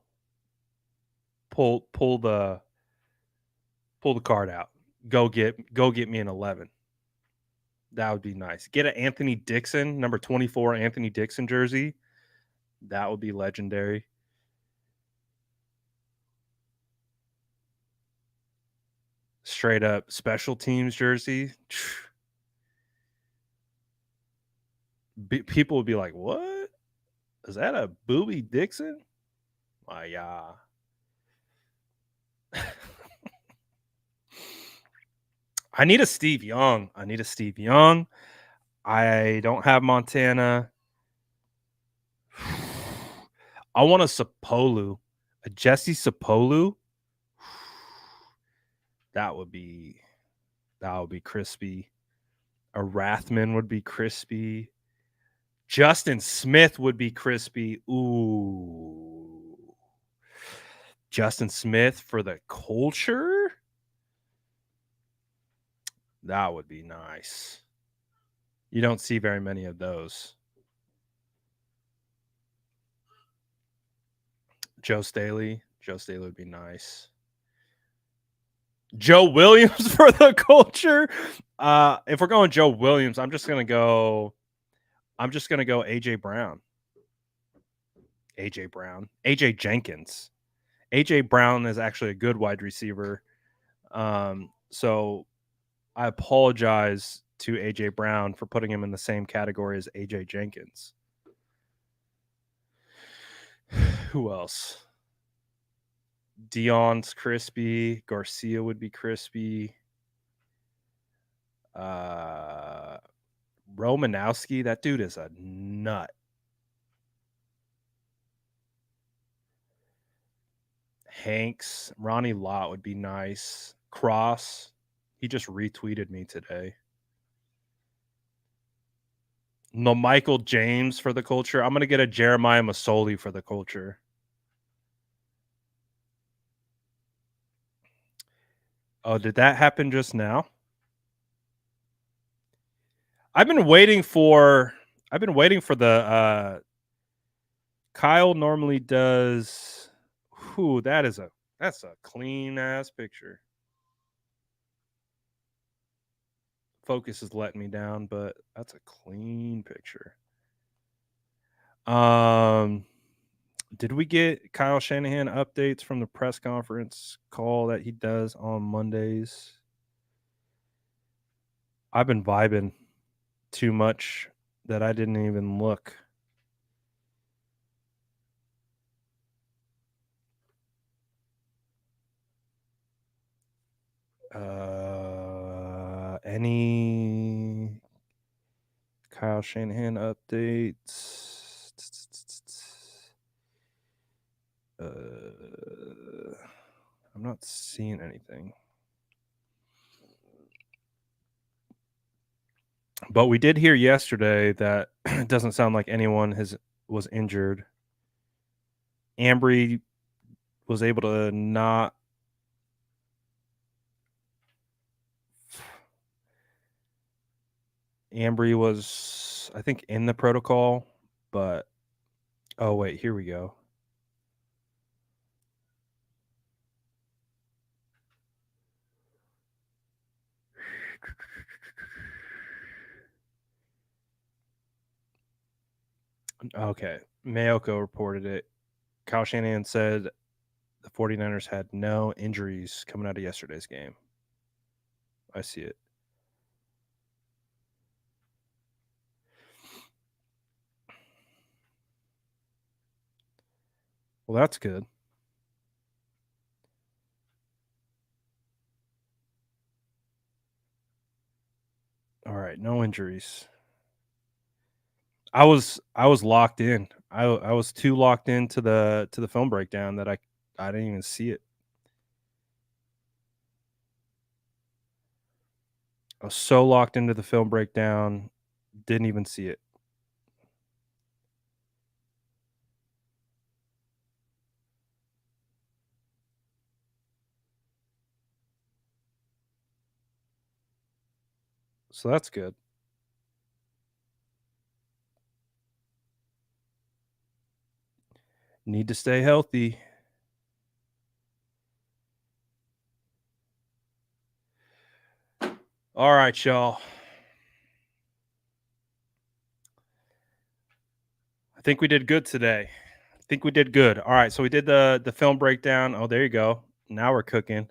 the card out. Go get me an 11. That would be nice. Get an Anthony Dixon, number 24 Anthony Dixon jersey. That would be legendary. Straight up special teams jersey. People would be like, "What? Is that a Booby Dixon?" My yeah. I need a Steve Young. I don't have Montana. I want a Sapolu, a Jesse Sapolu. That would be crispy. A Rathman would be crispy. Justin Smith would be crispy. Ooh. Justin Smith for the culture? That would be nice. You don't see very many of those. Joe Staley would be nice. Joe Williams for the culture. If we're going Joe Williams, I'm just gonna go AJ Brown. AJ Jenkins. AJ Brown is actually a good wide receiver. So I apologize to AJ Brown for putting him in the same category as AJ Jenkins. Who else? Dion's crispy. Garcia would be crispy. Romanowski, that dude is a nut. Hanks, Ronnie Lott would be nice. Cross, he just retweeted me today. No, Michael James for the culture. I'm gonna get a Jeremiah Masoli for the culture. Oh, did that happen just now? I've been waiting for the Kyle normally does. Whew, that's a clean ass picture. Focus is letting me down, but that's a clean picture. Did we get Kyle Shanahan updates from the press conference call that he does on Mondays? I've been vibing too much that I didn't even look. Any Kyle Shanahan updates? I'm not seeing anything. But we did hear yesterday that it doesn't sound like anyone was injured. Ambry was able to not. Ambry was, I think, in the protocol, but oh wait, here we go. Okay, Mayoko reported it. Kyle Shanahan said the 49ers had no injuries coming out of yesterday's game. I see it. Well, that's good. All right, no injuries. I was locked in. I was too locked into the film breakdown that I didn't even see it. I was so locked into the film breakdown, didn't even see it. So that's good. Need to stay healthy. All right, y'all. I think we did good today. All right, so we did the film breakdown. Oh, there you go. Now we're cooking.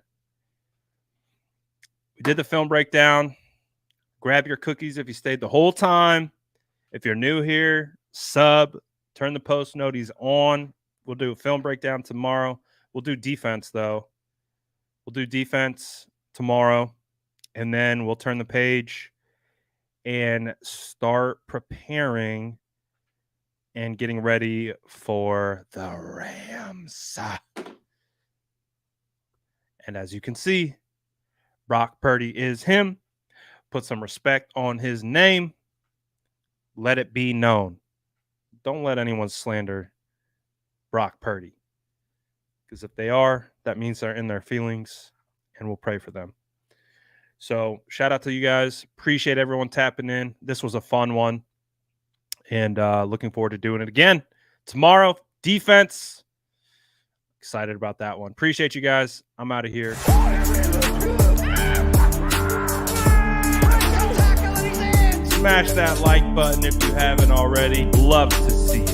We did the film breakdown. Grab your cookies if you stayed the whole time. If you're new here, sub, turn the post noties on. We'll do a film breakdown tomorrow. We'll do defense, though. We'll do defense tomorrow, and then we'll turn the page and start preparing and getting ready for the Rams. And as you can see, Brock Purdy is him. Put some respect on his name. Let it be known. Don't let anyone slander Brock Purdy. Because if they are, that means they're in their feelings, and we'll pray for them. So shout out to you guys. Appreciate everyone tapping in. This was a fun one. And looking forward to doing it again tomorrow. Defense. Excited about that one. Appreciate you guys. I'm out of here. Smash that like button if you haven't already. Love to see it.